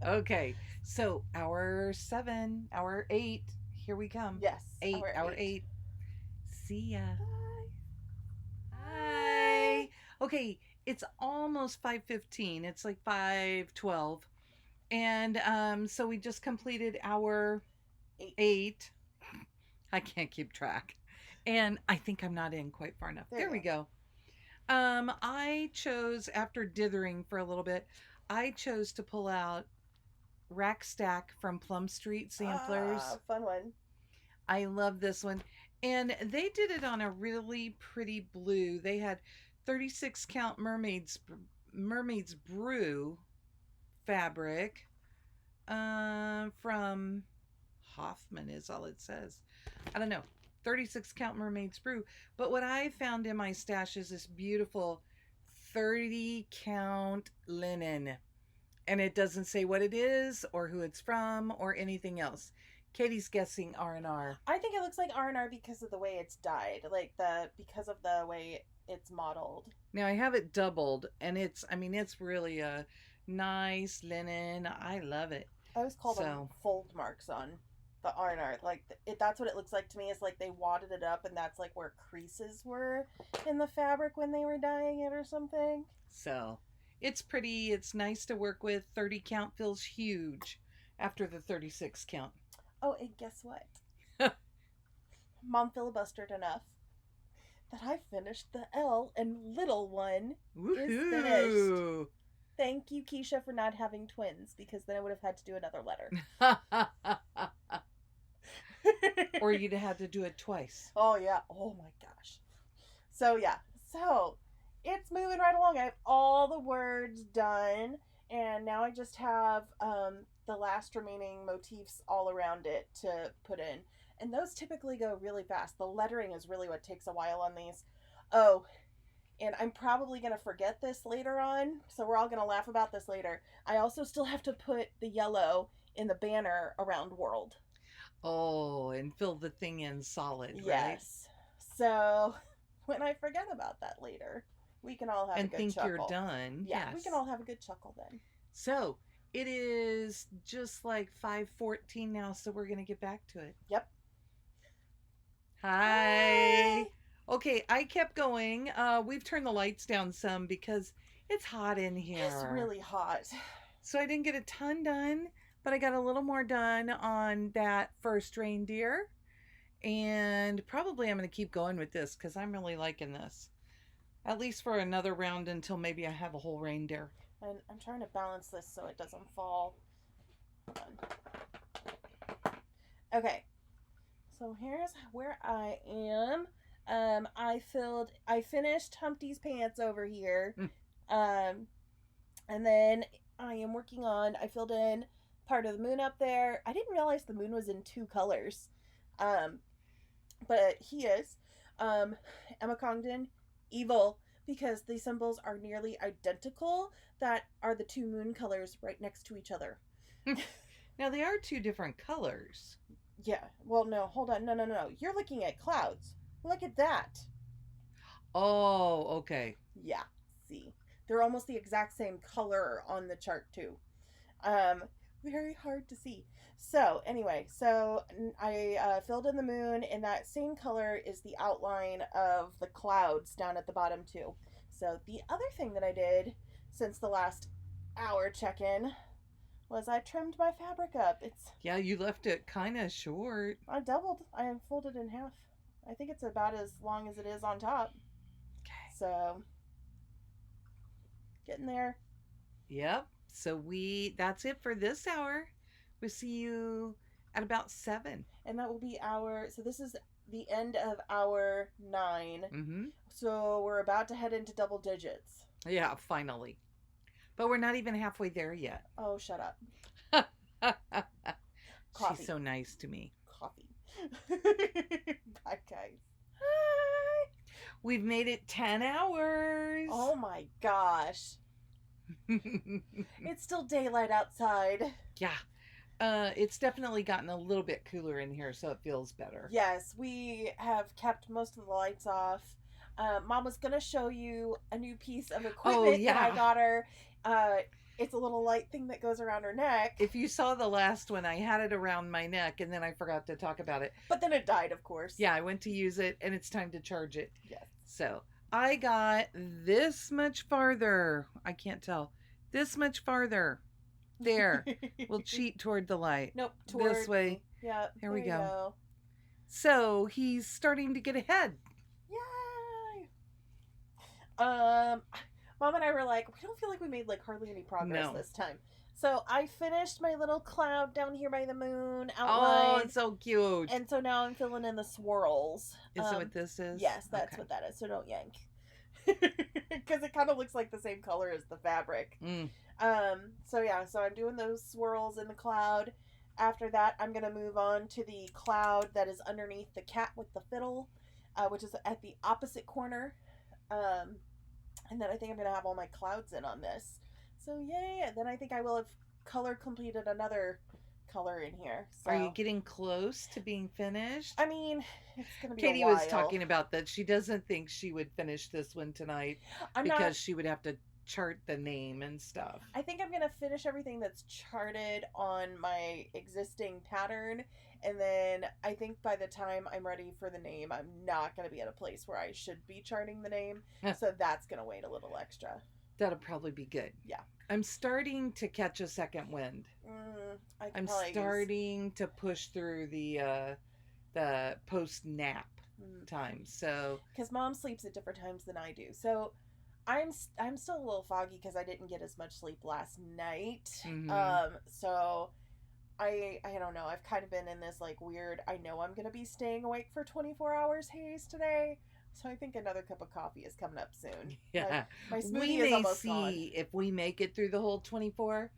Okay, so hour 7, hour 8, here we come. Yes, hour 8. See ya. Bye. Bye. Okay, it's almost 5:15. It's like 5:12, and so we just completed hour 8. I can't keep track, and I think I'm not in quite far enough. There we go. I chose, after dithering for a little bit, I chose to pull out Rack Stack from Plum Street Samplers. Fun one. I love this one. And they did it on a really pretty blue. They had 36 count Mermaid's Brew fabric from Hoffman is all it says. I don't know. 36 count Mermaid's Brew. But what I found in my stash is this beautiful 30 count linen. And it doesn't say what it is or who it's from or anything else. Katie's guessing R&R. I think it looks like R&R because of the way it's dyed, because of the way it's modeled. Now I have it doubled, and it's really a nice linen. I love it. I always call them fold marks on the R&R. That's what it looks like to me. It's like they wadded it up, and that's like where creases were in the fabric when they were dyeing it or something. So it's pretty. It's nice to work with. 30 count feels huge after the 36 count. Oh, and guess what? Mom filibustered enough that I finished the L, and little one is finished. Thank you, Keisha, for not having twins, because then I would have had to do another letter. Or you'd have had to do it twice. Oh, yeah. Oh, my gosh. So, yeah. So, it's moving right along. I have all the words done, and now I just have the last remaining motifs all around it to put in. And those typically go really fast. The lettering is really what takes a while on these. Oh, and I'm probably going to forget this later on, so we're all going to laugh about this later. I also still have to put the yellow in the banner around world. Oh, and fill the thing in solid, right? Yes. So, when I forget about that later, we can all have a good chuckle. And think you're done. Yeah, yes. We can all have a good chuckle then. So, it is just like 5:14 now, so we're going to get back to it. Yep. Hi. Okay, I kept going. We've turned the lights down some because it's hot in here. It's really hot. So I didn't get a ton done, but I got a little more done on that first reindeer. And probably I'm going to keep going with this because I'm really liking this. At least for another round until maybe I have a whole reindeer. And I'm trying to balance this so it doesn't fall. Okay. So here's where I am. I finished Humpty's pants over here. And then I am working on, I filled in part of the moon up there. I didn't realize the moon was in 2 colors. But he is. Emma Congdon, evil, because the symbols are nearly identical. That are the 2 moon colors right next to each other. Now they are 2 different colors. Yeah. Well, no, hold on. No. You're looking at clouds. Look at that. Oh, okay. Yeah. See, they're almost the exact same color on the chart too. Very hard to see. So anyway, I filled in the moon, and that same color is the outline of the clouds down at the bottom too. So the other thing that I did since the last hour check-in was I trimmed my fabric up. Yeah, you left it kind of short. I folded in half. I think it's about as long as it is on top. Okay. So getting there. Yep. So that's it for this hour. We'll see you at about 7. And that will be so this is the end of hour 9. Mm-hmm. So we're about to head into double digits. Yeah, finally. But we're not even halfway there yet. Oh, shut up. Coffee. She's so nice to me. Coffee. Bye, guys. Hi. We've made it 10 hours. Oh my gosh. It's still daylight outside. Yeah. It's definitely gotten a little bit cooler in here, so it feels better. Yes, we have kept most of the lights off. Mom was going to show you a new piece of equipment that I got her. It's a little light thing that goes around her neck. If you saw the last one, I had it around my neck, and then I forgot to talk about it. But then it died, of course. Yeah, I went to use it, and it's time to charge it. Yes. So I got this much farther. I can't tell. This much farther. There. We'll cheat toward the light. Nope. This way. Yeah. There we go. So he's starting to get ahead. Yay! Mom and I were like, we don't feel like we made like hardly any progress this time. So I finished my little cloud down here by the moon outline. Oh, it's so cute. And so now I'm filling in the swirls. Is that what this is? Yes, that's what that is. So don't yank. Because it kind of looks like the same color as the fabric. So I'm doing those swirls in the cloud. After that, I'm going to move on to the cloud that is underneath the cat with the fiddle, which is at the opposite corner. And then I think I'm going to have all my clouds in on this. So yay! Then I think I will have color completed another color in here. So. Are you getting close to being finished? I mean, it's going to be Katie a while. was talking about that. She doesn't think she would finish this one tonight because she would have to chart the name and stuff. I think I'm going to finish everything that's charted on my existing pattern. And then I think by the time I'm ready for the name, I'm not going to be at a place where I should be charting the name. So that's going to wait a little extra. That'll probably be good. Yeah. I'm starting to catch a second wind. I'm starting to push through the post nap time. So because Mom sleeps at different times than I do. So I'm still a little foggy because I didn't get as much sleep last night. So I don't know. I've kind of been in this like weird, I know I'm going to be staying awake for 24 hours haze today. So I think another cup of coffee is coming up soon. Yeah. My smoothie is almost gone. We may see if we make it through the whole 24.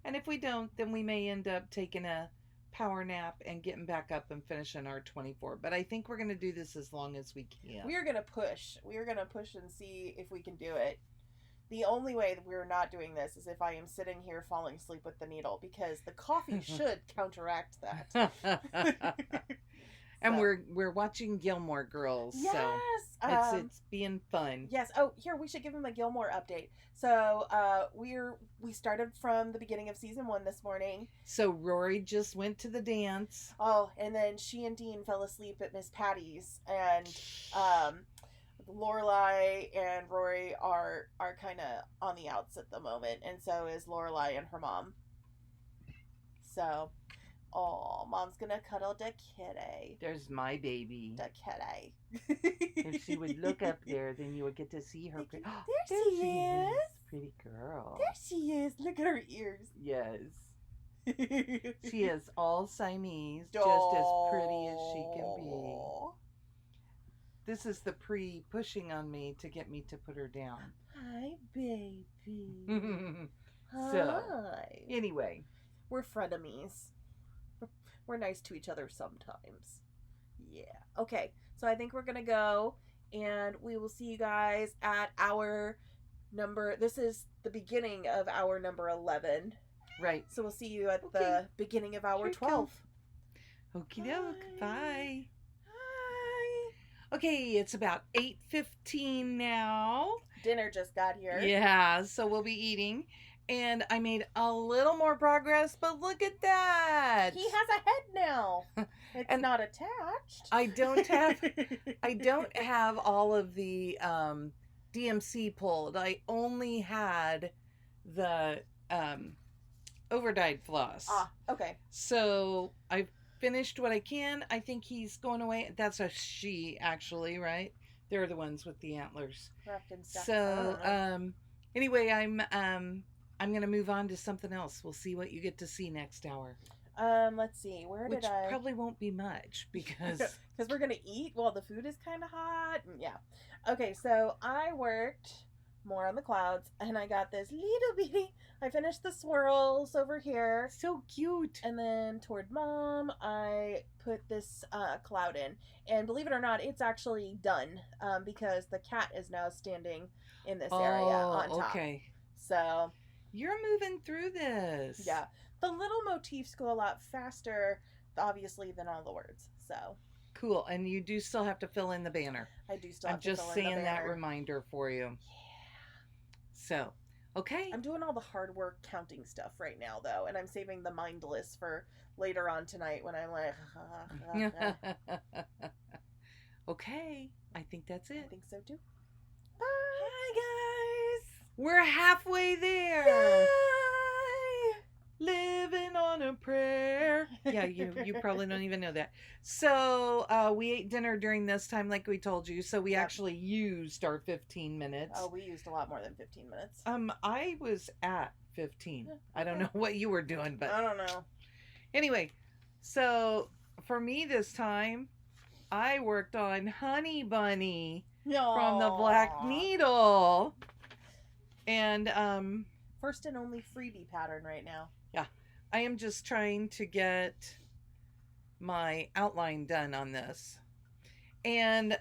And if we don't, then we may end up taking a power nap and getting back up and finishing our 24. But I think we're going to do this as long as we can. We are going to push. We are going to push and see if we can do it. The only way that we're not doing this is if I am sitting here falling asleep with the needle, because the coffee should counteract that. And we're watching Gilmore Girls. Yes. So it's being fun. Yes. Oh, here, we should give him a Gilmore update. So we started from the beginning of season 1 this morning. So Rory just went to the dance. Oh, and then she and Dean fell asleep at Miss Patty's, and Lorelai and Rory are kind of on the outs at the moment, and so is Lorelai and her mom. So, Mom's gonna cuddle the kitty. There's my baby. The kitty. If she would look up there, then you would get to see her. There she is. Pretty girl. There she is. Look at her ears. Yes. She is all Siamese, just as pretty as she can be. This is the pushing on me to get me to put her down. Hi, baby. So, Hi. anyway. We're frenemies. We're nice to each other sometimes. Yeah. Okay, so I think we're going to go, and we will see you guys at our number. This is the beginning of our number 11. Right. So we'll see you at the beginning of our 12. Okie doke. Bye. Okay, it's about 8:15 now. Dinner just got here. Yeah, so we'll be eating. And I made a little more progress, but look at that. He has a head now. It's and not attached. I don't have all of the DMC pulled. I only had the overdyed floss. Okay. So I've finished what I can. I think he's going away. That's a she, actually, right? They're the ones with the antlers. So anyway, I'm gonna move on to something else. We'll see what you get to see next hour. Let's see. Which probably won't be much because we're gonna eat while the food is kind of hot. Yeah. Okay, so I worked more on the clouds, and I got this little bitty. I finished the swirls over here. So cute. And then toward mom, I put this cloud in, and believe it or not, it's actually done because the cat is now standing in this area on top. Okay. So you're moving through this. Yeah. The little motifs go a lot faster, obviously, than all the words. So cool. And you do still have to fill in the banner. I do still have to fill in the banner. I'm just seeing that reminder for you. Yeah. So, okay. I'm doing all the hard work counting stuff right now, though, and I'm saving the mindless for later on tonight when I'm like, Okay. I think that's it. I think so, too. Bye. Hi, guys. We're halfway there. Yay! Living on a prayer. Yeah, you probably don't even know that. So we ate dinner during this time like we told you. So we actually used our 15 minutes. Oh, we used a lot more than 15 minutes. I was at 15. I don't know what you were doing, but I don't know. Anyway, so for me this time, I worked on Honey Bunny from the Black Needle. And first and only freebie pattern right now. Yeah. I am just trying to get my outline done on this. And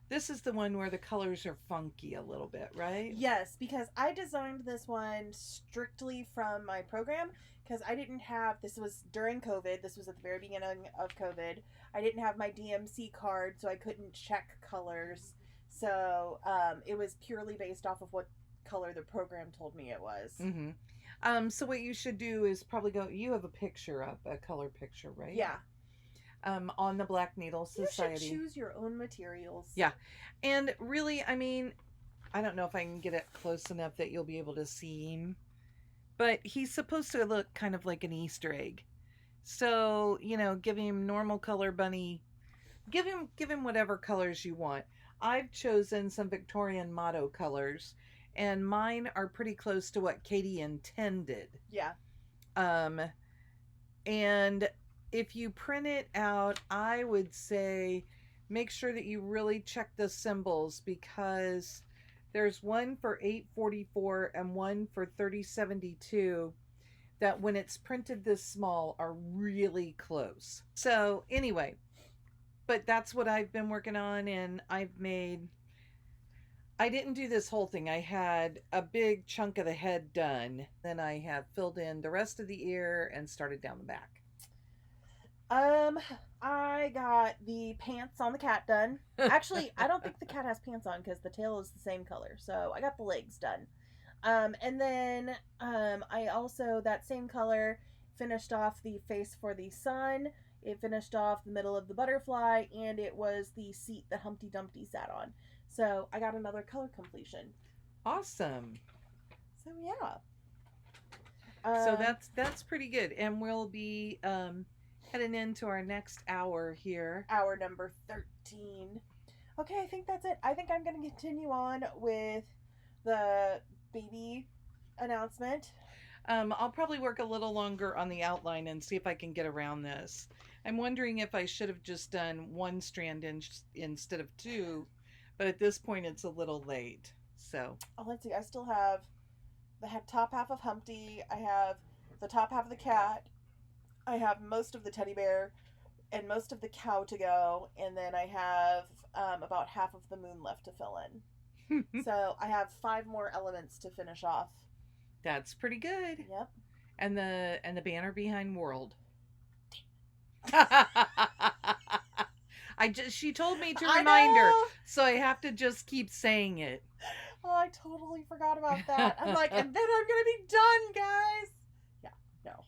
this is the one where the colors are funky a little bit, right? Yes, because I designed this one strictly from my program because I didn't have, this was during COVID, this was at the very beginning of COVID. I didn't have my DMC card, so I couldn't check colors. So it was purely based off of what color the program told me it was. Mm-hmm. So what you should do is probably go, you have a picture up, a color picture, right? Yeah. On the Black Needle Society. You should choose your own materials. Yeah. And really, I mean, I don't know if I can get it close enough that you'll be able to see him, but he's supposed to look kind of like an Easter egg. So, give him normal color bunny, give him whatever colors you want. I've chosen some Victorian motto colors, and mine are pretty close to what Katie intended. Yeah. And if you print it out, I would say make sure that you really check the symbols, because there's one for 844 and one for 3072 that when it's printed this small are really close. So anyway, but that's what I've been working on, and I didn't do this whole thing. I had a big chunk of the head done. Then I have filled in the rest of the ear and started down the back. I got the pants on the cat done. Actually, I don't think the cat has pants on because the tail is the same color. So I got the legs done. And then I also, that same color, finished off the face for the sun. It finished off the middle of the butterfly, and it was the seat that Humpty Dumpty sat on. So I got another color completion. Awesome. So yeah. So that's pretty good, and we'll be heading into our next hour here. Hour number 13. Okay, I think that's it. I think I'm going to continue on with the baby announcement. I'll probably work a little longer on the outline and see if I can get around this. I'm wondering if I should have just done one strand instead of two, but at this point it's a little late. So. Oh, let's see. I still have the top half of Humpty. I have the top half of the cat. I have most of the teddy bear and most of the cow to go, and then I have about half of the moon left to fill in. So I have 5 more elements to finish off. That's pretty good. Yep. And the banner behind world. She told me to remind her, so I have to just keep saying it. Oh, I totally forgot about that. I'm like, and then I'm gonna be done, guys. Yeah, no.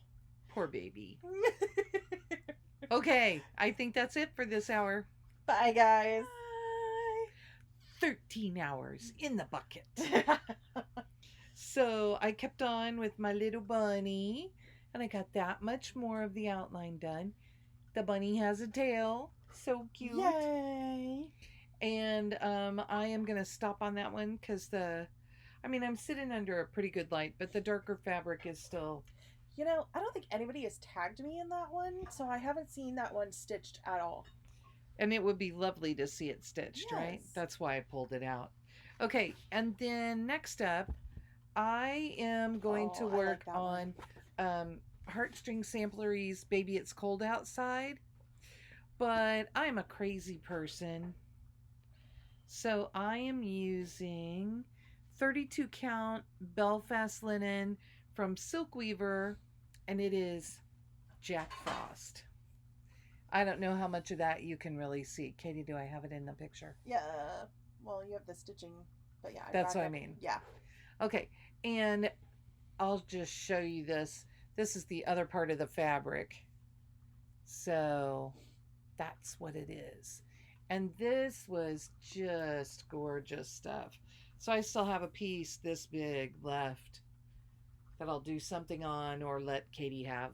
Poor baby. Okay, I think that's it for this hour. Bye, guys. Bye. 13 hours in the bucket. So I kept on with my little bunny, and I got that much more of the outline done. The bunny has a tail. So cute. Yay. And I am going to stop on that one because I'm sitting under a pretty good light, but the darker fabric is still... You know, I don't think anybody has tagged me in that one, so I haven't seen that one stitched at all. And it would be lovely to see it stitched, yes. Right? That's why I pulled it out. Okay, and then next up, I am going to work on Heartstring Samplery's Baby It's Cold Outside. But I'm a crazy person. So I am using 32 count Belfast linen from Silk Weaver, and it is Jack Frost. I don't know how much of that you can really see. Katie, do I have it in the picture? Yeah. Well, you have the stitching, but yeah. That's what I mean. Yeah. Okay, and I'll just show you this. This is the other part of the fabric. So that's what it is. And this was just gorgeous stuff. So I still have a piece this big left that I'll do something on or let Katie have.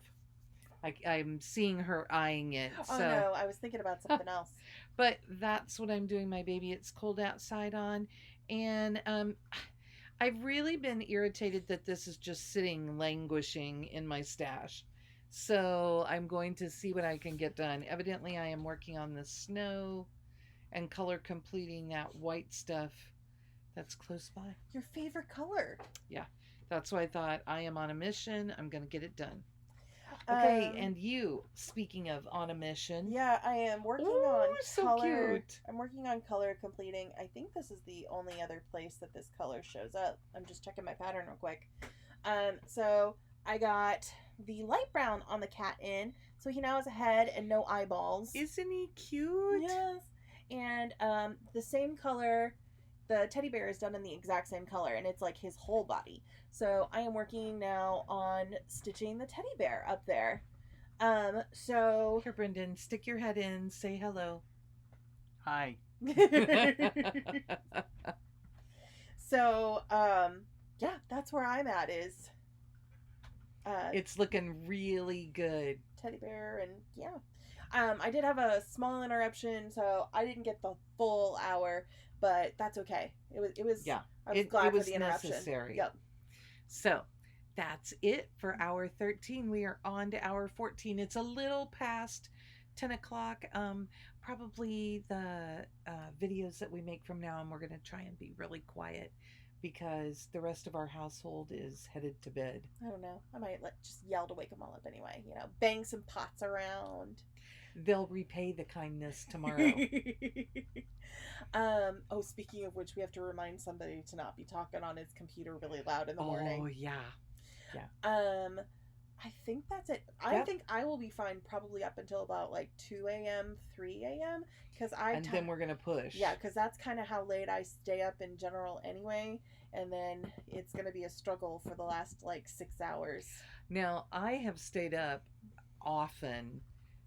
I'm seeing her eyeing it. Oh, no, I was thinking about something else. But that's what I'm doing my Baby It's Cold Outside on. And I've really been irritated that this is just sitting languishing in my stash. So I'm going to see what I can get done. Evidently, I am working on the snow and color completing that white stuff that's close by. Your favorite color. Yeah, that's why I thought I am on a mission. I'm going to get it done. Okay, and you, speaking of on a mission. Yeah, I am working on color. Cute. I'm working on color completing. I think this is the only other place that this color shows up. I'm just checking my pattern real quick. So I got the light brown on the cat in, so he now has a head and no eyeballs. Isn't he cute? Yes. And the same color, the teddy bear is done in the exact same color, and it's like his whole body. So I am working now on stitching the teddy bear up there. So here, Brendan, stick your head in, say hello. Hi. So yeah, that's where I'm at. Is it's looking really good. Teddy bear, and yeah. I did have a small interruption, so I didn't get the full hour, but that's okay. It was yeah. I was glad for the interruption. Necessary. Yep. So that's it for hour 13. We are on to hour 14. It's a little past 10 o'clock. Probably the videos that we make from now on, we're going to try and be really quiet because the rest of our household is headed to bed. I don't know. I might just yell to wake them all up anyway. You know, bang some pots around. They'll repay the kindness tomorrow. Oh, speaking of which, we have to remind somebody to not be talking on his computer really loud in the morning. Oh, yeah. I think that's it. I think I will be fine probably up until about like 2 a.m., 3 a.m. Then we're going to push. Yeah, because that's kind of how late I stay up in general anyway. And then it's going to be a struggle for the last like 6 hours. Now, I have stayed up often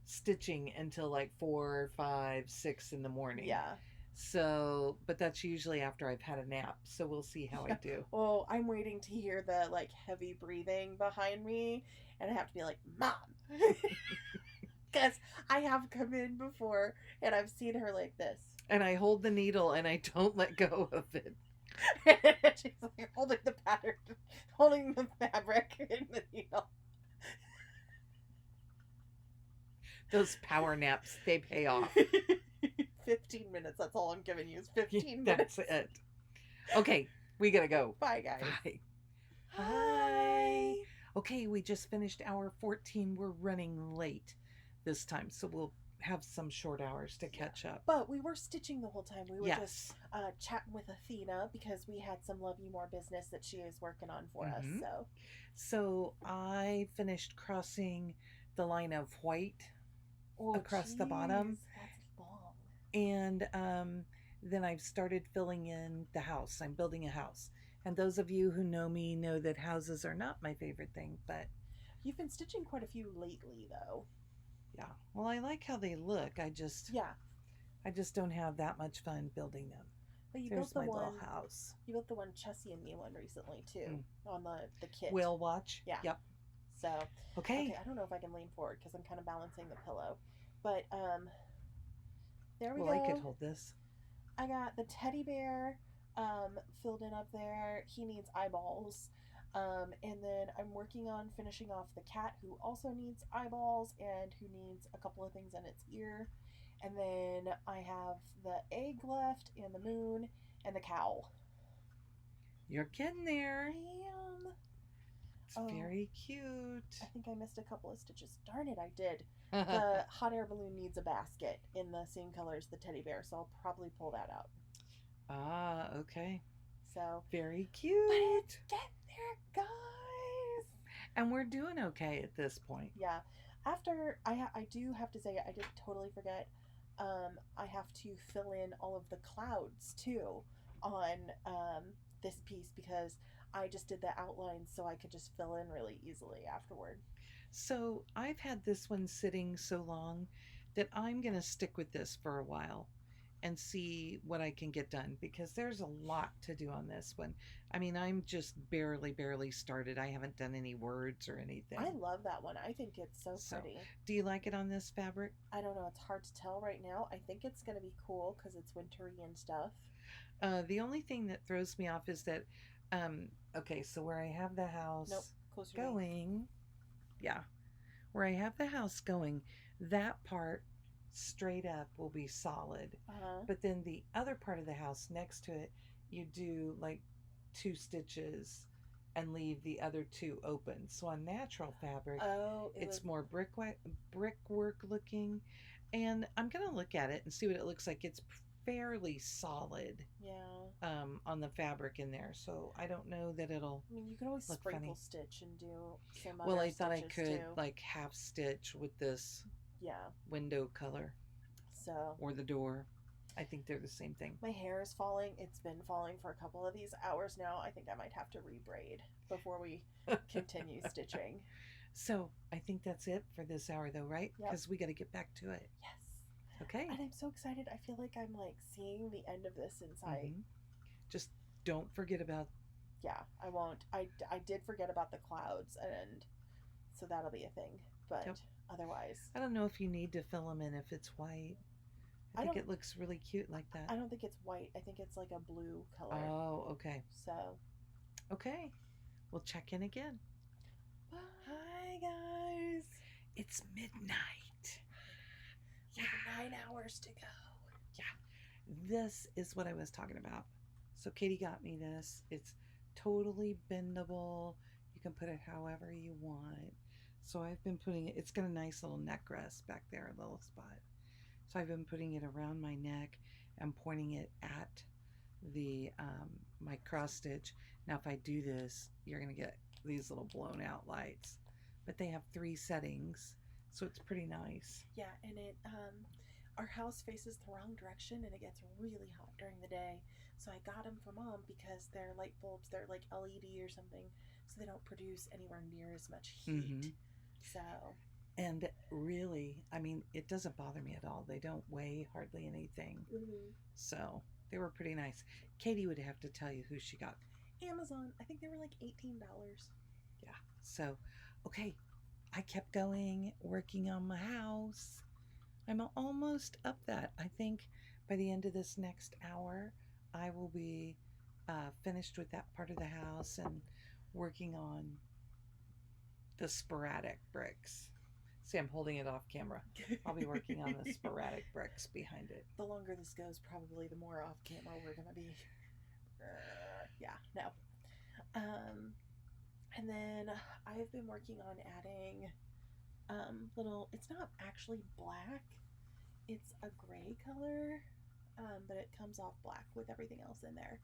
stitching until like 4, 5, 6 in the morning. Yeah. So, but that's usually after I've had a nap. So we'll see how I do. Oh, I'm waiting to hear the like heavy breathing behind me, and I have to be like, Mom, because I have come in before and I've seen her like this. And I hold the needle and I don't let go of it. She's like holding the pattern, holding the fabric in the needle. Those power naps, they pay off. 15 minutes. That's all I'm giving you is 15 minutes. That's it. Okay, we gotta go. Bye, guys. Bye. Hi. Okay, we just finished hour 14. We're running late this time, so we'll have some short hours to catch up. But we were stitching the whole time. We were just chatting with Athena because we had some Love You More business that she is working on for us. So I finished crossing the line of white across the bottom. That's long. And then I've started filling in the house. I'm building a house. And those of you who know me know that houses are not my favorite thing, but You've been stitching quite a few lately, though. yeah. Well, I like how they look. Yeah. I just don't have that much fun building them. But you There's built the my one. little house. You built the one Chessie and me one recently too, on the kit. Whale watch. Yeah. Yep. So. Okay. I don't know if I can lean forward because I'm kind of balancing the pillow, but there we go. Well, I could hold this. I got the teddy bear filled in up there. He needs eyeballs. And then I'm working on finishing off the cat, who also needs eyeballs and who needs a couple of things in its ear. And then I have the egg left, and the moon, and the cow. You're getting there. I am. It's very cute. I think I missed a couple of stitches. Darn it, I did. The hot air balloon needs a basket in the same color as the teddy bear, so I'll probably pull that out. Ah, okay. So very cute. But it's getting there, guys. And we're doing okay at this point. Yeah. After I do have to say, I did totally forget. I have to fill in all of the clouds too on this piece because I just did the outlines so I could just fill in really easily afterward. So I've had this one sitting so long that I'm going to stick with this for a while and see what I can get done because there's a lot to do on this one. I mean, I'm just barely started. I haven't done any words or anything. I love that one. I think it's so pretty. Do you like it on this fabric? I don't know. It's hard to tell right now. I think it's going to be cool because it's wintry and stuff. The only thing that throws me off is that, okay, so where I have the house going, yeah, where I have the house going, that part straight up will be solid. But then the other part of the house next to it, you do like 2 stitches and leave the other 2 open. So on natural fabric, it's more brickwork looking. And I'm going to look at it and see what it looks like. It's fairly solid. Yeah. On the fabric in there. So I don't know that it'll I mean, you can always sprinkle funny. Stitch and do some other Well, I thought I could too. like half stitch with this window color. So. Or the door. I think they're the same thing. My hair is falling. It's been falling for a couple of these hours now. I think I might have to rebraid before we continue stitching. So I think that's it for this hour though, right? Because we got to get back to it. Yes. Okay. And I'm so excited. I feel like I'm like seeing the end of this in sight. Mm-hmm. Just don't forget about. Yeah, I won't. I did forget about the clouds, and so that'll be a thing. But otherwise, I don't know if you need to fill them in if it's white. I think it looks really cute like that. I don't think it's white. I think it's like a blue color. Oh, okay. So. Okay. We'll check in again. Bye. Hi, guys. It's midnight. Yeah. 9 hours to go. Yeah. This is what I was talking about. So Katie got me this. It's totally bendable. You can put it however you want. So I've been putting it, it's got a nice little neck rest back there, a little spot. So I've been putting it around my neck and pointing it at the my cross stitch. Now if I do this, you're going to get these little blown out lights. But they have 3 settings, so it's pretty nice. Yeah, and it our house faces the wrong direction and it gets really hot during the day. So I got them for Mom because they're light bulbs, they're like LED or something, so they don't produce anywhere near as much heat. Mm-hmm. So. And really, I mean, it doesn't bother me at all. They don't weigh hardly anything. Mm-hmm. So they were pretty nice. Katie would have to tell you who she got. Amazon. I think they were like $18. Yeah. So, okay. I kept going, working on my house. I'm almost up that. I think by the end of this next hour, I will be finished with that part of the house and working on the sporadic bricks. See, I'm holding it off camera. I'll be working on the sporadic bricks behind it. The longer this goes, probably the more off camera we're going to be. Yeah, no. And then I've been working on adding little, it's not actually black, it's a gray color, but it comes off black with everything else in there,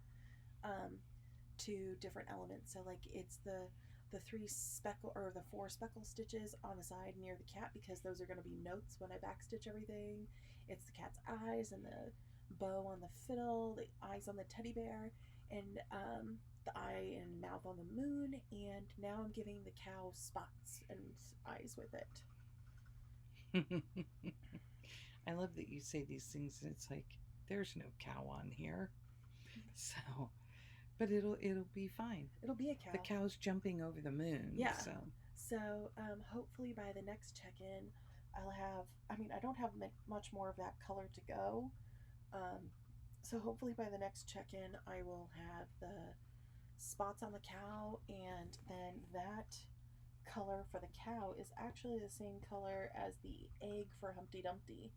to different elements. So like it's the 3 speckle or the 4 speckle stitches on the side near the cat because those are going to be notes when I backstitch everything. It's the cat's eyes and bow on the fiddle, the eyes on the teddy bear, and the eye and mouth on the moon. And now I'm giving the cow spots and eyes with it. I love that you say these things and it's like there's no cow on here. So, but it'll be fine. It'll be a cow. The cow's jumping over the moon. Yeah. So Hopefully by the next check-in, I'll have. I mean, I don't have much more of that color to go. So hopefully by the next check-in, I will have the spots on the cow, and then that color for the cow is actually the same color as the egg for Humpty Dumpty.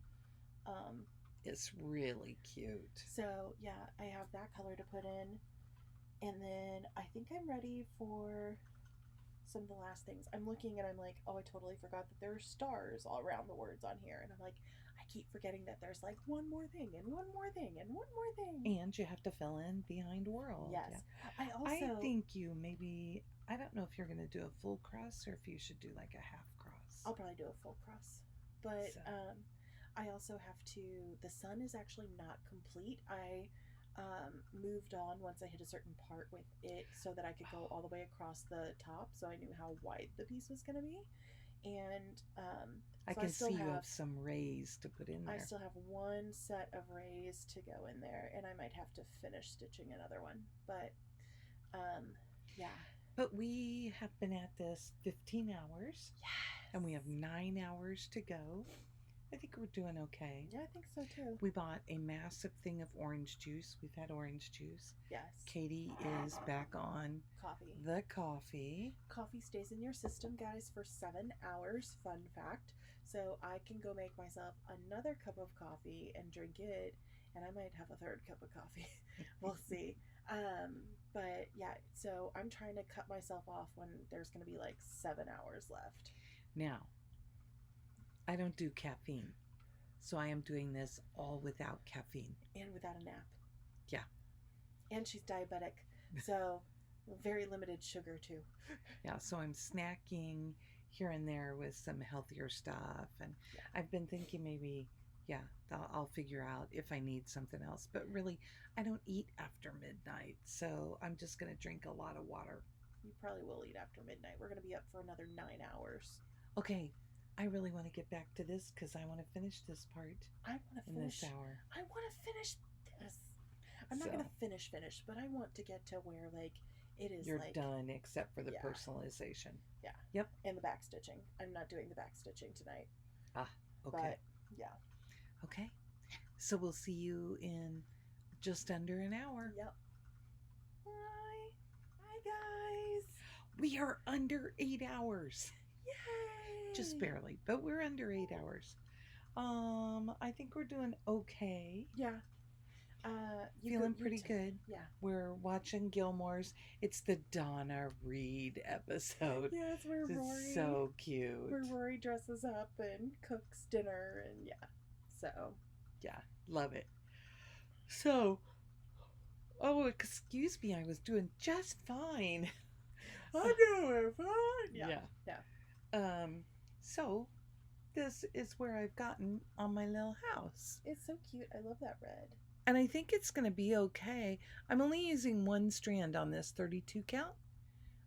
It's really cute. So yeah, I have that color to put in, and then I think I'm ready for some of the last things. I'm looking and I'm like, oh, I totally forgot that there are stars all around the words on here, and I'm like, I keep forgetting that there's like one more thing and one more thing and one more thing. And you have to fill in behind world. Yes. Yeah. I think you maybe, I don't know if you're going to do a full cross or if you should do like a half cross. I'll probably do a full cross. But So. I also have to, the sun is actually not complete. I moved on once I hit a certain part with it so that I could go all the way across the top, so I knew how wide the piece was going to be. And I can see you have some rays to put in there. I still have one set of rays to go in there, and I might have to finish stitching another one. But yeah. But we have been at this 15 hours. Yes. And we have 9 hours to go. I think we're doing okay. Yeah, I think so too. We bought a massive thing of orange juice. We've had orange juice. Yes. Katie is back on coffee. The coffee. Coffee stays in your system, guys, for 7 hours. Fun fact. So I can go make myself another cup of coffee and drink it, and I might have a third cup of coffee. We'll see. But yeah, so I'm trying to cut myself off when there's going to be like 7 hours left. Now, I don't do caffeine, so I am doing this all without caffeine. And without a nap. Yeah. And she's diabetic, so very limited sugar too. Yeah, so I'm snacking here and there with some healthier stuff, and yeah. I've been thinking maybe, yeah, I'll figure out if I need something else. But really, I don't eat after midnight, so I'm just going to drink a lot of water. You probably will eat after midnight. We're going to be up for another 9 hours. Okay. I really want to get back to this because I want to finish this part. I want to finish this hour. I want to finish this. I'm not going to finish, but I want to get to where like it is. You're like, done except for the personalization. Yeah. Yep. And the back stitching. I'm not doing the back stitching tonight. Ah, okay. But yeah. Okay. So we'll see you in just under an hour. Yep. Bye. Bye, guys. We are under 8 hours. Yay. Just barely, but we're under 8 hours. I think we're doing okay. Yeah. Feeling pretty good. Yeah. We're watching Gilmore's. It's the Donna Reed episode. Yes, it's so cute. Where Rory dresses up and cooks dinner, and yeah. So. Yeah, love it. So, oh, excuse me, I was doing just fine. I'm doing fine. Yeah. So, this is where I've gotten on my little house. It's so cute. I love that red. And I think it's going to be okay. I'm only using one strand on this 32 count.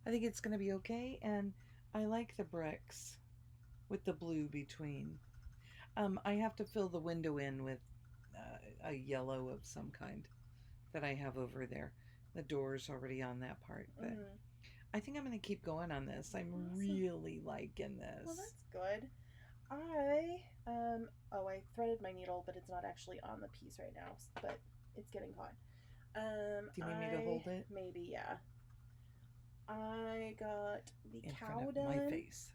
I think it's going to be okay. And I like the bricks with the blue between. I have to fill the window in with a yellow of some kind that I have over there. The door's already on that part. But I think I'm going to keep going on this. I'm really liking this. Well, that's good. I threaded my needle, but it's not actually on the piece right now, but it's getting caught. Do you need me to hold it? Maybe, yeah. I got the in cow front of done. my face.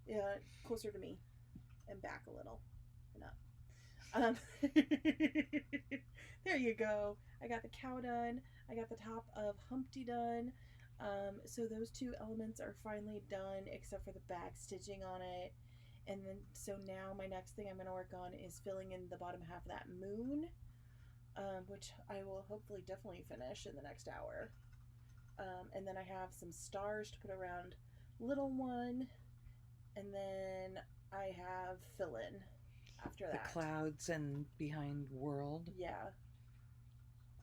Yeah, closer to me and back a little. And up. There you go. I got the cow done. I got the top of Humpty done. So those two elements are finally done, except for the back stitching on it. And then, so now my next thing I'm going to work on is filling in the bottom half of that moon, which I will hopefully definitely finish in the next hour. And then I have some stars to put around little one, and then I have fill in after that. The clouds and behind world. Yeah.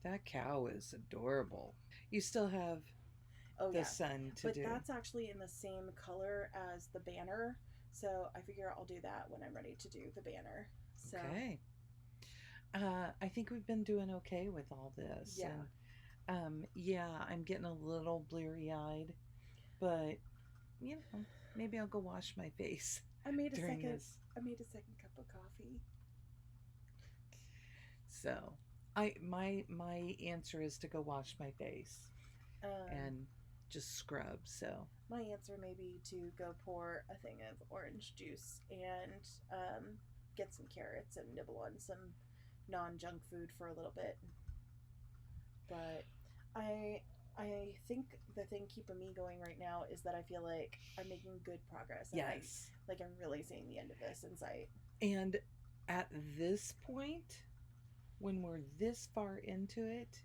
That cow is adorable. You still have the sun to do. But that's actually in the same color as the banner. So I figure I'll do that when I'm ready to do the banner. So. Okay. I think we've been doing okay with all this. Yeah. And, I'm getting a little bleary-eyed, but maybe I'll go wash my face. I made a during second. this. I made a second cup of coffee. So, my answer is to go wash my face and just scrub. So my answer may be to go pour a thing of orange juice and get some carrots and nibble on some non-junk food for a little bit. But I think the thing keeping me going right now is that I feel like I'm making good progress. Yes. I'm really seeing the end of this in sight. And at this point, when we're this far into it,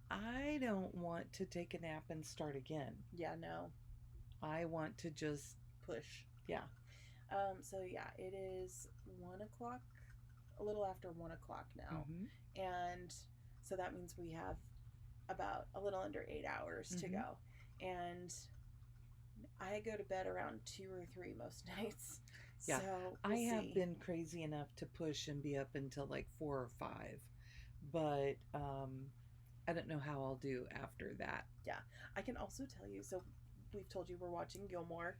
I don't want to take a nap and start again. Yeah, no. I want to just push. Yeah. It is 1 o'clock, a little after 1 o'clock now. Mm-hmm. And so that means we have about a little under 8 hours to go. And I go to bed around 2 or 3 most nights. Yeah. So I have been crazy enough to push and be up until like 4 or 5. But I don't know how I'll do after that. Yeah. I can also tell you, so we've told you we're watching Gilmore.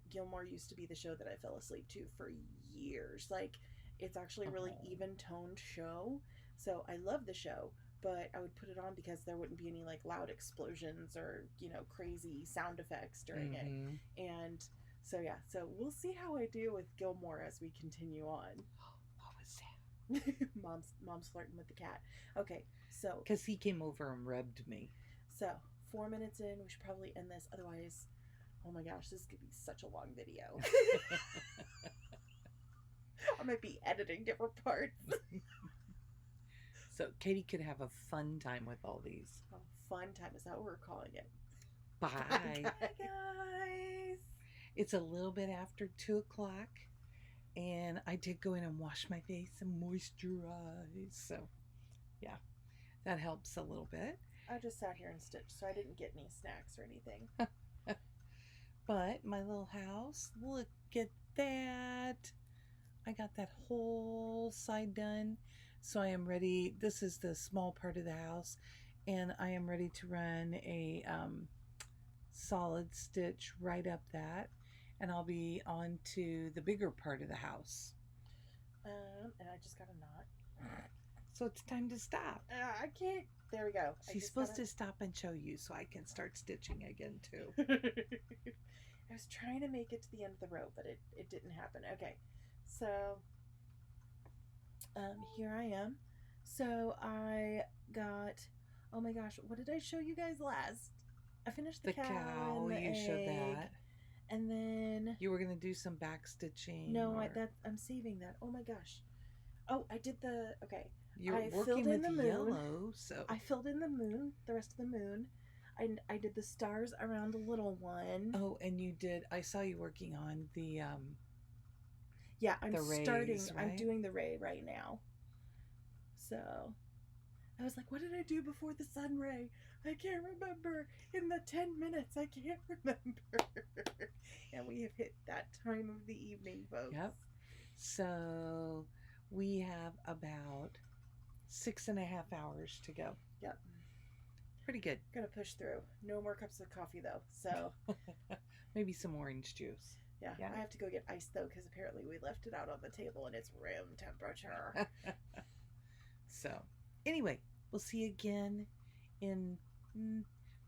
Gilmore used to be the show that I fell asleep to for years. Like, it's actually a really even-toned show. So I love the show, but I would put it on because there wouldn't be any like loud explosions or, crazy sound effects during it. And so we'll see how I do with Gilmore as we continue on. What was that? Mom's flirting with the cat. Okay, so because he came over and rubbed me. So 4 minutes in, we should probably end this. Otherwise, oh my gosh, this could be such a long video. I might be editing different parts. So Katie could have a fun time with all these. Oh, fun time, is that what we're calling it? Bye. Bye, guys. It's a little bit after 2 o'clock, and I did go in and wash my face and moisturize. So, yeah, that helps a little bit. I just sat here and stitched, so I didn't get any snacks or anything. But my little house, look at that. I got that whole side done. So I am ready. This is the small part of the house, and I am ready to run a solid stitch right up that, and I'll be on to the bigger part of the house. And I just got a knot. So it's time to stop. I can't. There we go. She's supposed to stop and show you so I can start stitching again too. I was trying to make it to the end of the row, but it didn't happen. Okay, so here I am. So I got, oh my gosh, what did I show you guys last? I finished the cow and the you egg, showed that. And then you were gonna do some back stitching. No, I'm saving that. Oh my gosh. Oh, I did the You're I working filled in with the yellow, moon. so I filled in the moon, the rest of the moon. I did the stars around the little one. Oh, and you did. I saw you working on the Yeah, I'm starting. Rays, right? I'm doing the ray right now. So I was like, what did I do before the sun ray? I can't remember. In the 10 minutes, I can't remember. And we have hit that time of the evening, folks. Yep. So we have about 6.5 hours to go. Yep. Pretty good. Gonna push through. No more cups of coffee though. So maybe some orange juice. Yeah. I have to go get ice though, because apparently we left it out on the table and it's room temperature. So anyway, we'll see you again in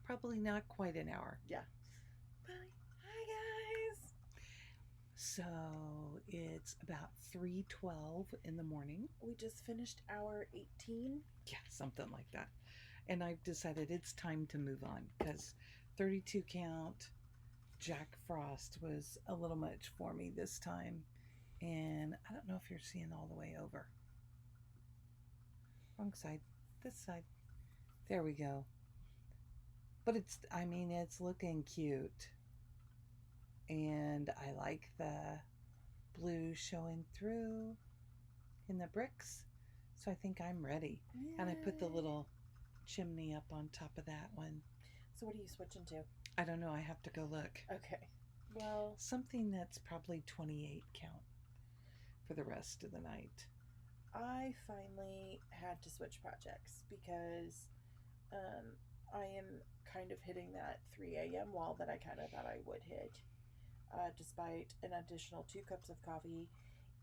probably not quite an hour. Yeah. Bye. Hi guys. So it's about 3:12 in the morning. We just finished hour 18. Yeah, something like that. And I've decided it's time to move on because 32 count Jack Frost was a little much for me this time. And I don't know if you're seeing all the way over. Wrong side. This side. There we go. But it's looking cute. And I like the blue showing through in the bricks. So I think I'm ready. Yay. And I put the little chimney up on top of that one. So what are you switching to? I don't know. I have to go look. Okay. Well, something that's probably 28 count for the rest of the night. I finally had to switch projects because I am kind of hitting that 3 a.m. wall that I kind of thought I would hit, despite an additional 2 cups of coffee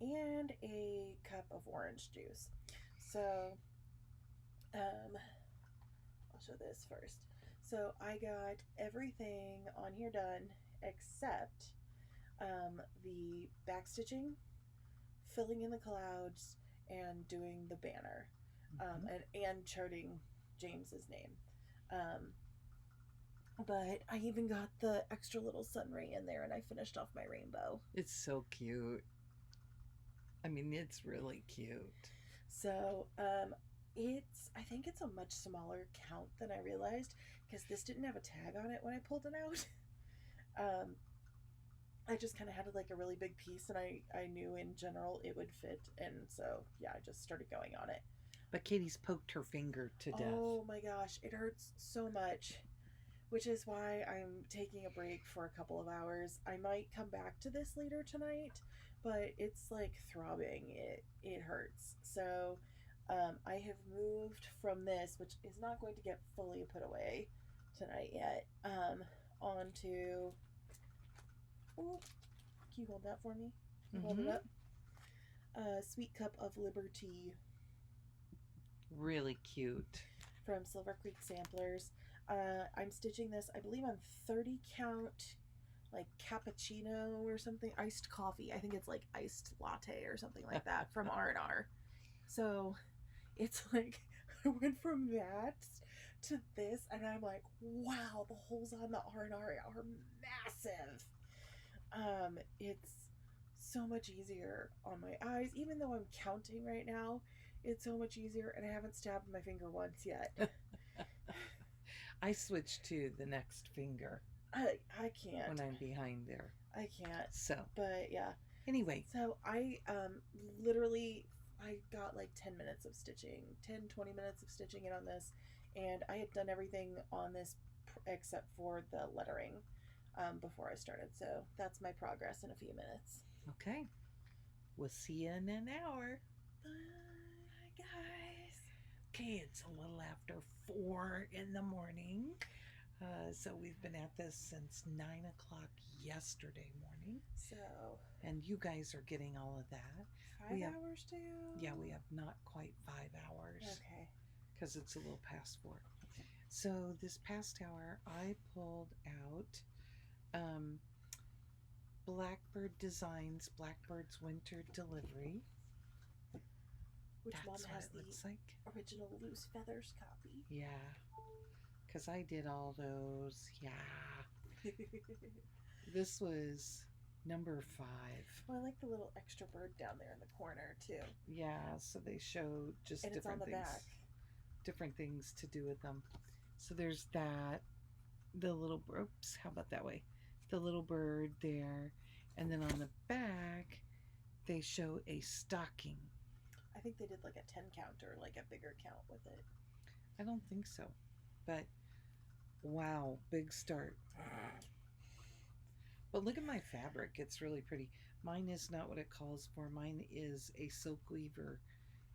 and a cup of orange juice. So, I'll show this first. So I got everything on here done except the backstitching, filling in the clouds, and doing the banner, and charting James's name. But I even got the extra little sun ray in there, and I finished off my rainbow. It's so cute. I mean, it's really cute. So, I think it's a much smaller count than I realized, because this didn't have a tag on it when I pulled it out. I just kind of had like a really big piece, and I knew in general it would fit, and so yeah, I just started going on it. But Katie's poked her finger to death. Oh my gosh, it hurts so much, which is why I'm taking a break for a couple of hours. I might come back to this later tonight, but it's like throbbing. It hurts. So I have moved from this, which is not going to get fully put away tonight yet, onto... Oh, can you hold that for me? Can you hold it up? Sweet Cup of Liberty. Really cute. From Silver Creek Samplers. I'm stitching this, I believe, on 30 count, like cappuccino or something, iced coffee. I think it's like iced latte or something like that from R&R. So it's like I went from that to this, and I'm like, wow, the holes on the R&R are massive. It's so much easier on my eyes, even though I'm counting right now. It's so much easier, and I haven't stabbed my finger once yet. I switched to the next finger. I can't. When I'm behind there. I can't. So. But yeah. Anyway. So I literally, I got like 10 minutes of stitching, 10, 20 minutes of stitching in on this, and I had done everything on this except for the lettering before I started. So that's my progress in a few minutes. Okay. We'll see you in an hour. Bye, guys. Okay, it's a little after 4 in the morning. So we've been at this since 9 o'clock yesterday morning. So. And you guys are getting all of that. 5 hours too? Yeah, we have not quite 5 hours. Okay. Because it's a little past 4. So this past hour, I pulled out Blackbird Designs, Blackbird's Winter Delivery. Which That's one has what it looks like. Original Loose Feathers copy? Yeah. Because I did all those. Yeah. This was number 5. Well, I like the little extra bird down there in the corner too. Yeah, so they show just and different it's on the things. Back. Different things to do with them. So there's that. The little, oops, how about that way? The little bird there. And then on the back, they show a stocking. I think they did like a 10 count or like a bigger count with it. I don't think so. But, wow, big start. But look at my fabric. It's really pretty. Mine is not what it calls for. Mine is a Silk Weaver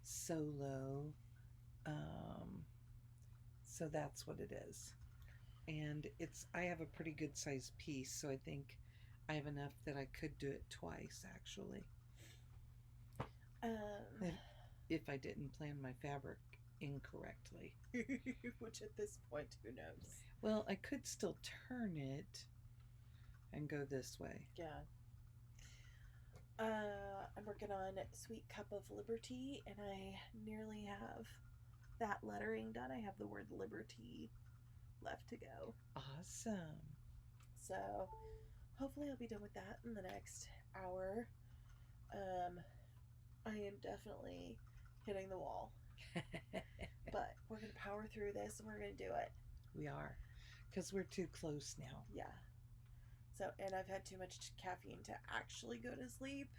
Solo. So that's what it is. And I have a pretty good size piece, so I think I have enough that I could do it twice, actually. If I didn't plan my fabric incorrectly. Which at this point, who knows? Well, I could still turn it and go this way. Yeah. I'm working on Sweet Cup of Liberty, and I nearly have that lettering done. I have the word Liberty left to go. Awesome. So hopefully I'll be done with that in the next hour. I am definitely hitting the wall. But we're going to power through this, and we're going to do it. We are. Because we're too close now. Yeah. So, and I've had too much caffeine to actually go to sleep.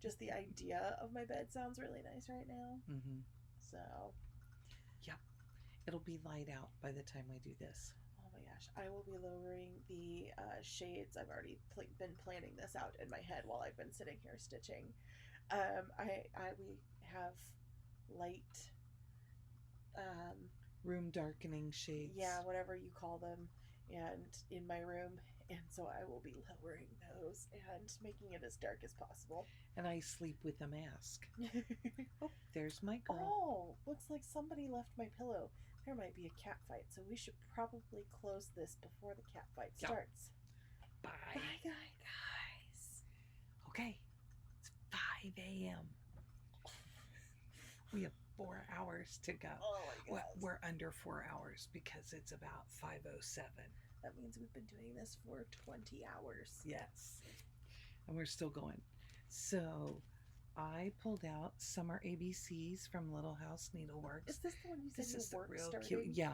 Just the idea of my bed sounds really nice right now. Mm-hmm. So, yep, it'll be light out by the time we do this. oh my gosh, I will be lowering the shades. I've already been planning this out in my head while I've been sitting here stitching. We have light, room darkening shades. yeah, whatever you call them, and in my room, and so I will be lowering those and making it as dark as possible. And I sleep with a mask. Oh, there's my girl. Oh, looks like somebody left my pillow. There might be a cat fight, so we should probably close this before the cat fight starts. Bye. Bye, guys. Okay, it's 5 a.m. We have 4 hours to go. Oh my God. We're under 4 hours because it's about 5:07. That means we've been doing this for 20 hours. Yes. And we're still going. So I pulled out Summer ABCs from Little House Needleworks. Is this the one you said This is you weren't real starting? cute. Yeah.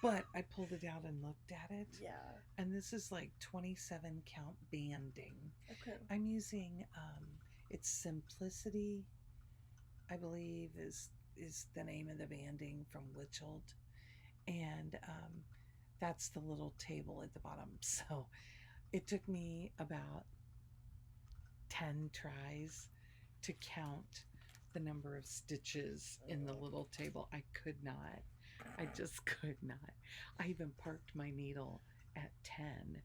But I pulled it out and looked at it. Yeah. And this is like 27 count banding. Okay. I'm using it's Simplicity, I believe is the name of the banding from Witchold. And that's the little table at the bottom. So it took me about 10 tries to count the number of stitches in the little table. I could not. I just could not. I even parked my needle at 10,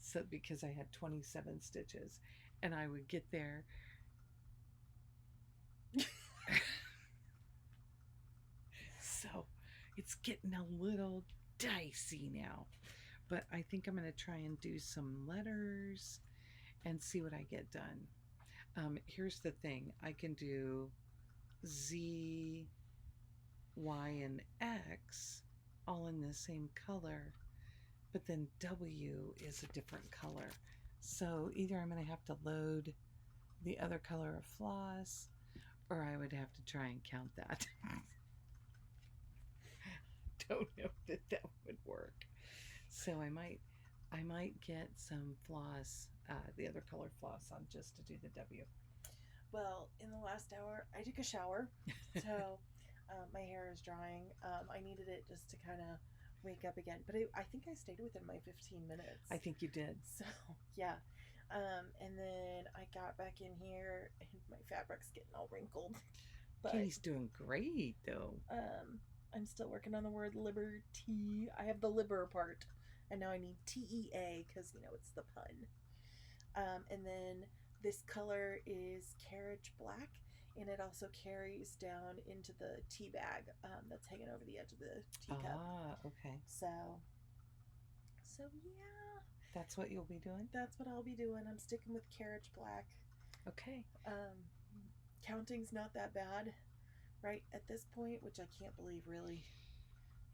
so because I had 27 stitches, and I would get there. So it's getting a little dicey now, but I think I'm going to try and do some letters and see what I get done. Here's the thing. I can do Z, Y, and X all in the same color, but then W is a different color. So either I'm going to have to load the other color of floss, or I would have to try and count that. Don't know that would work. So I might get some floss, the other color floss on just to do the W. Well, in the last hour, I took a shower, so my hair is drying. I needed it just to kind of wake up again, but I think I stayed within my 15 minutes. I think you did. So, yeah. And then I got back in here, and my fabric's getting all wrinkled. But Katie's doing great, though. I'm still working on the word liberty. I have the liber part, and now I need TEA because, it's the pun. And then this color is carriage black, and it also carries down into the tea bag that's hanging over the edge of the teacup. Ah, okay. So yeah. That's what you'll be doing? That's what I'll be doing. I'm sticking with carriage black. Okay. Counting's not that bad right at this point, which I can't believe, really.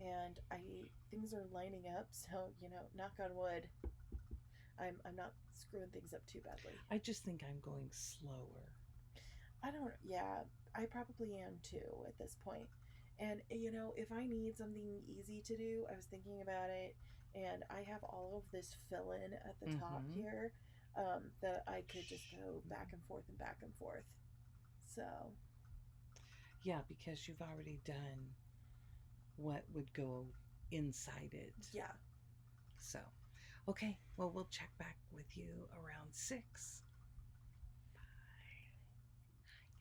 And things are lining up, so, knock on wood, I'm not screwing things up too badly. I just think I'm going slower. Yeah, I probably am too at this point. And, if I need something easy to do, I was thinking about it, and I have all of this fill-in at the top here that I could just go back and forth and back and forth. So. Yeah, because you've already done what would go inside it. Yeah. So, okay. Well, we'll check back with you around 6. Bye. Hi,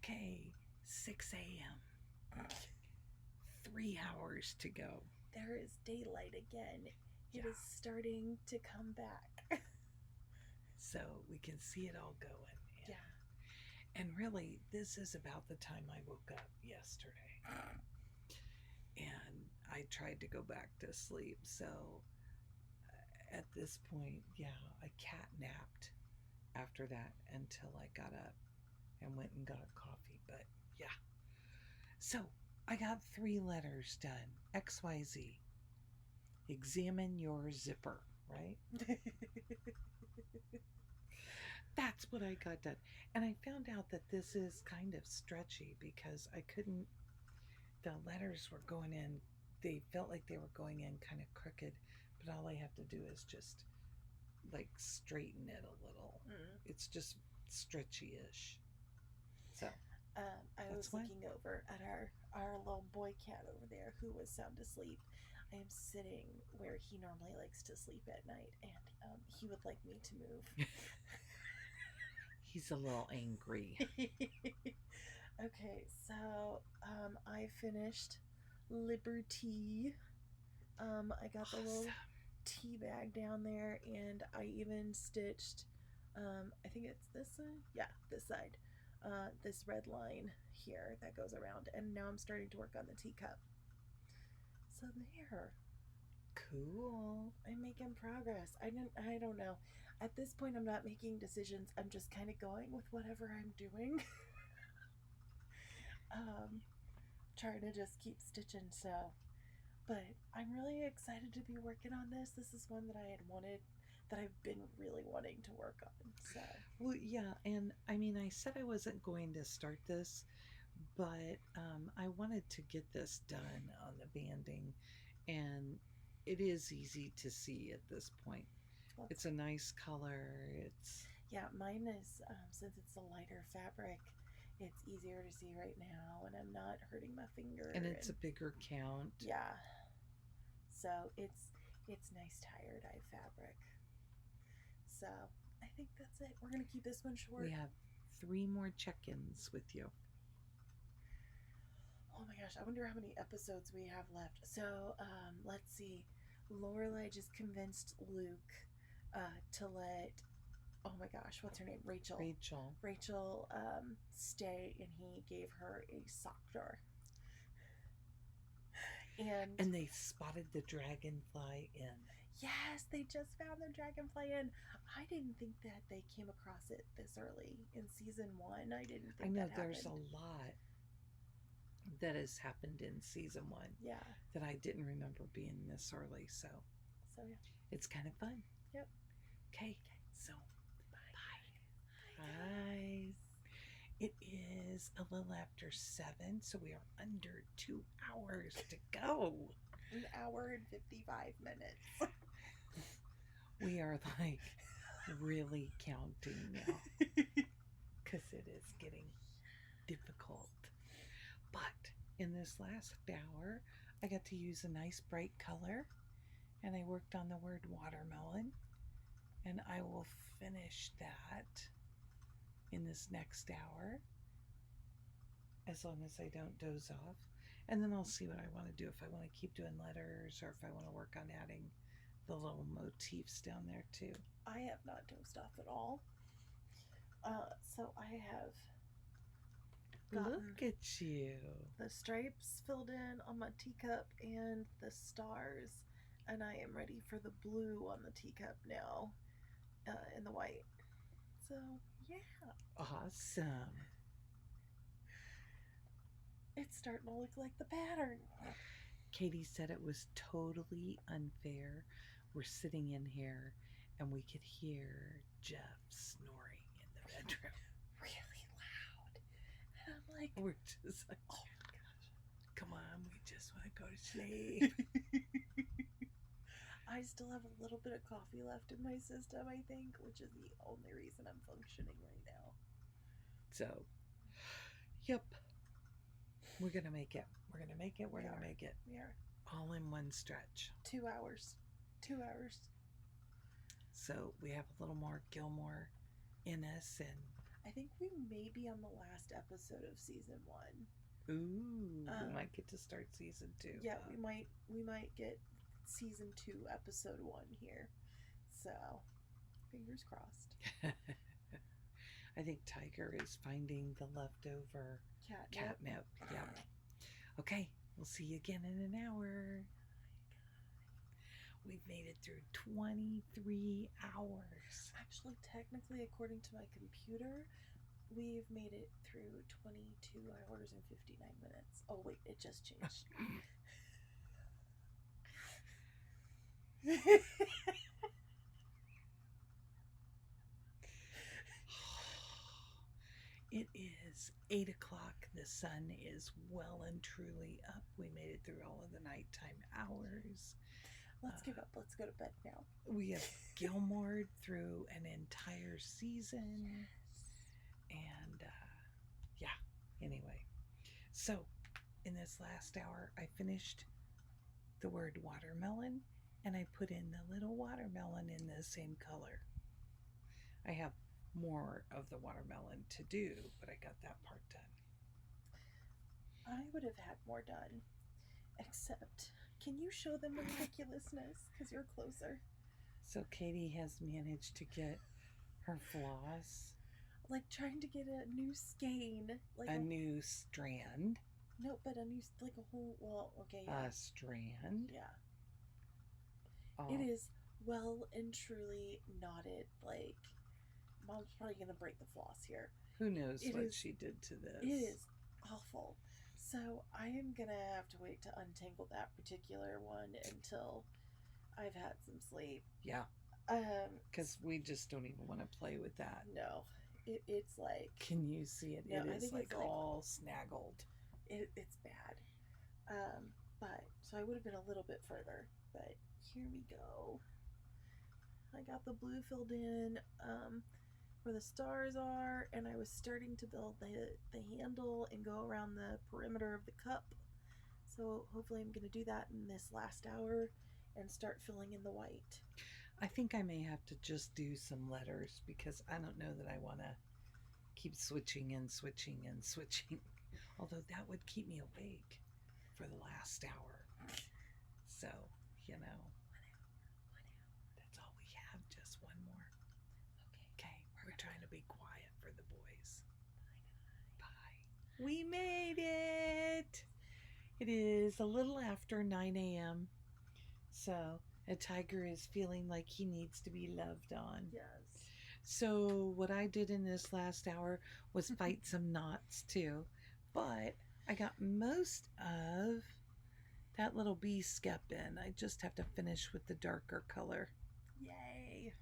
guys. Okay, 6 a.m. 3 hours to go. There is daylight again. It is starting to come back. So we can see it all going. Yeah. And really, this is about the time I woke up yesterday. And I tried to go back to sleep. So at this point, yeah, I cat napped after that until I got up and went and got a coffee. But yeah. So I got 3 letters done. XYZ. Examine your zipper, right? That's what I got done. And I found out that this is kind of stretchy because the letters were going in, they felt like they were going in kind of crooked, but all I have to do is just like straighten it a little. It's just stretchy-ish. So I was looking over at our little boy cat over there who was sound asleep. I am sitting where he normally likes to sleep at night, and he would like me to move. He's a little angry. Okay, so I finished Liberty. I got the little tea bag down there, and I even stitched, I think it's this side? Yeah, this side. This red line here that goes around, and now I'm starting to work on the teacup. So there. Cool. I'm making progress. I don't know. At this point, I'm not making decisions. I'm just kind of going with whatever I'm doing. Trying to just keep stitching. So, but I'm really excited to be working on this. This is one that I had wanted, that I've been really wanting to work on. So, well, yeah, and I mean, I said I wasn't going to start this, but I wanted to get this done on the banding, and it is easy to see at this point. It's a nice color. Yeah, mine is, since it's a lighter fabric, it's easier to see right now, and I'm not hurting my finger. And it's a bigger count. Yeah. So it's nice tire dye fabric. So I think that's it. We're gonna keep this one short. We have 3 more check-ins with you. Oh my gosh, I wonder how many episodes we have left. So let's see. Lorelai just convinced Luke to let, oh my gosh, what's her name? Rachel stay, and he gave her a sock drawer. And they spotted the dragonfly in. Yes, they just found the dragonfly in. I didn't think that they came across it this early in season 1. I didn't think that happened. There's a lot that has happened in season 1. Yeah. That I didn't remember being this early, so yeah. It's kind of fun. Yep. Okay, so bye. It is a little after 7, so we are under 2 hours to go. 1 hour and 55 minutes. We are like really counting now because it is getting difficult. But in this last hour, I got to use a nice bright color, and I worked on the word watermelon, and I will finish that in this next hour, as long as I don't doze off. And then I'll see what I want to do, if I want to keep doing letters or if I want to work on adding the little motifs down there too. I have not dozed off at all. So I have look at you. The stripes filled in on my teacup and the stars, and I am ready for the blue on the teacup now, and the white. So yeah. Awesome. It's starting to look like the pattern. Katie said it was totally unfair. We're sitting in here and we could hear Jeff snoring in the bedroom. Really loud. And I'm like, we're just like, oh my gosh, come on, we just want to go to sleep. I still have a little bit of coffee left in my system, I think, which is the only reason I'm functioning right now. So, yep. We're going to make it. We're going to make it. We're going to make it. We are. All in one stretch. 2 hours. 2 hours. So we have a little more Gilmore in us, and I think we may be on the last episode of season 1. Ooh, we might get to start season 2. Yeah, we might get season 2, episode 1 here. So, fingers crossed. I think Tiger is finding the leftover catnip. Yeah. Okay, we'll see you again in an hour. We've made it through 23 hours. Actually, technically, according to my computer, we've made it through 22 hours and 59 minutes. Oh, wait, it just changed. It is 8 o'clock. The sun is well and truly up. We made it through all of the nighttime hours. Let's give up. Let's go to bed now. We have Gilmored through an entire season. And, yeah. Anyway. So, in this last hour, I finished the word watermelon, and I put in the little watermelon in the same color. I have more of the watermelon to do, but I got that part done. I would have had more done, except, can you show them the ridiculousness? Because you're closer. So Katie has managed to get her floss. Like trying to get a new skein. Like a new strand. No, but a new, like a whole, well, okay, yeah. A strand? Yeah. Oh. It is well and truly knotted. Like, Mom's probably going to break the floss here. Who knows what she did to this? It is awful. So I am going to have to wait to untangle that particular one until I've had some sleep. Yeah. Because we just don't even want to play with that. No. It's like... Can you see it? No, it is like all snaggled. It's bad. But, so I would have been a little bit further. But here we go. I got the blue filled in where the stars are, and I was starting to build the handle and go around the perimeter of the cup. So hopefully I'm going to do that in this last hour and start filling in the white. I think I may have to just do some letters because I don't know that I want to keep switching and switching and switching. Although that would keep me awake for the last hour. So, you know. 1 hour. That's all we have, just one more. Okay, we're trying to be quiet for the boys. Bye. We made it! It is a little after 9 a.m. So, a tiger is feeling like he needs to be loved on. Yes. So, what I did in this last hour was fight some knots too. But I got most of that little bee skep in. I just have to finish with the darker color. Yay.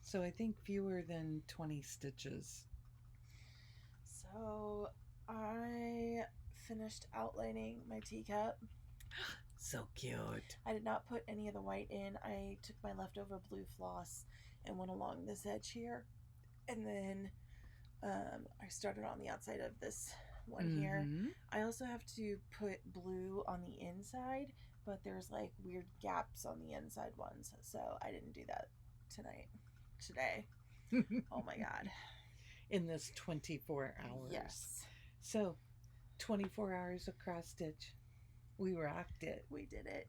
So I think fewer than 20 stitches. So I finished outlining my teacup. So cute. I did not put any of the white in. I took my leftover blue floss and went along this edge here. And then I started on the outside of this one here. I also have to put blue on the inside, but there's like weird gaps on the inside ones, so I didn't do that today. Oh my god. In this 24 hours. Yes. So 24 hours of cross stitch. We rocked it. We did it.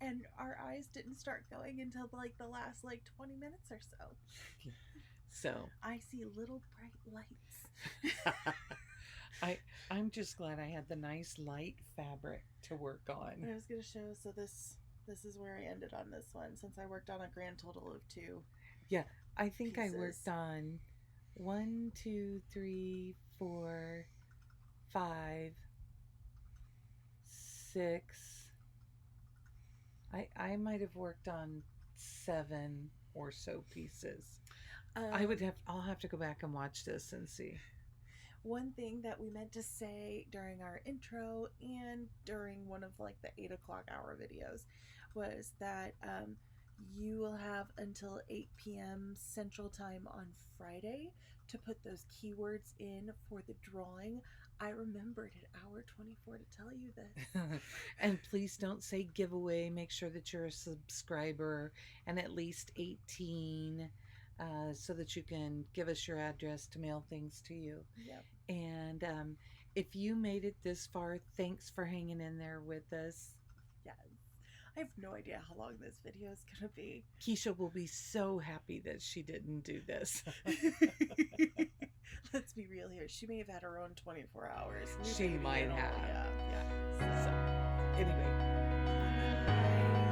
And our eyes didn't start going until like the last 20 minutes or so. So I see little bright lights. I'm just glad I had the nice light fabric to work on. I was gonna show, so this is where I ended on this one, since I worked on a grand total of 2. Yeah, I think pieces. I worked on 1, 2, 3, 4, 5, 6. I might have worked on 7 or so pieces. I'll have to go back and watch this and see. One thing that we meant to say during our intro and during one of the 8 o'clock hour videos was that you will have until 8 p.m. Central Time on Friday to put those keywords in for the drawing. I remembered at hour 24 to tell you this. And please don't say giveaway. Make sure that you're a subscriber and at least 18. So that you can give us your address to mail things to you. Yep. And if you made it this far, thanks for hanging in there with us. Yes. I have no idea how long this video is going to be. Keisha will be so happy that she didn't do this. Let's be real here. She may have had her own 24 hours. She might have. Yeah. So, anyway. Bye.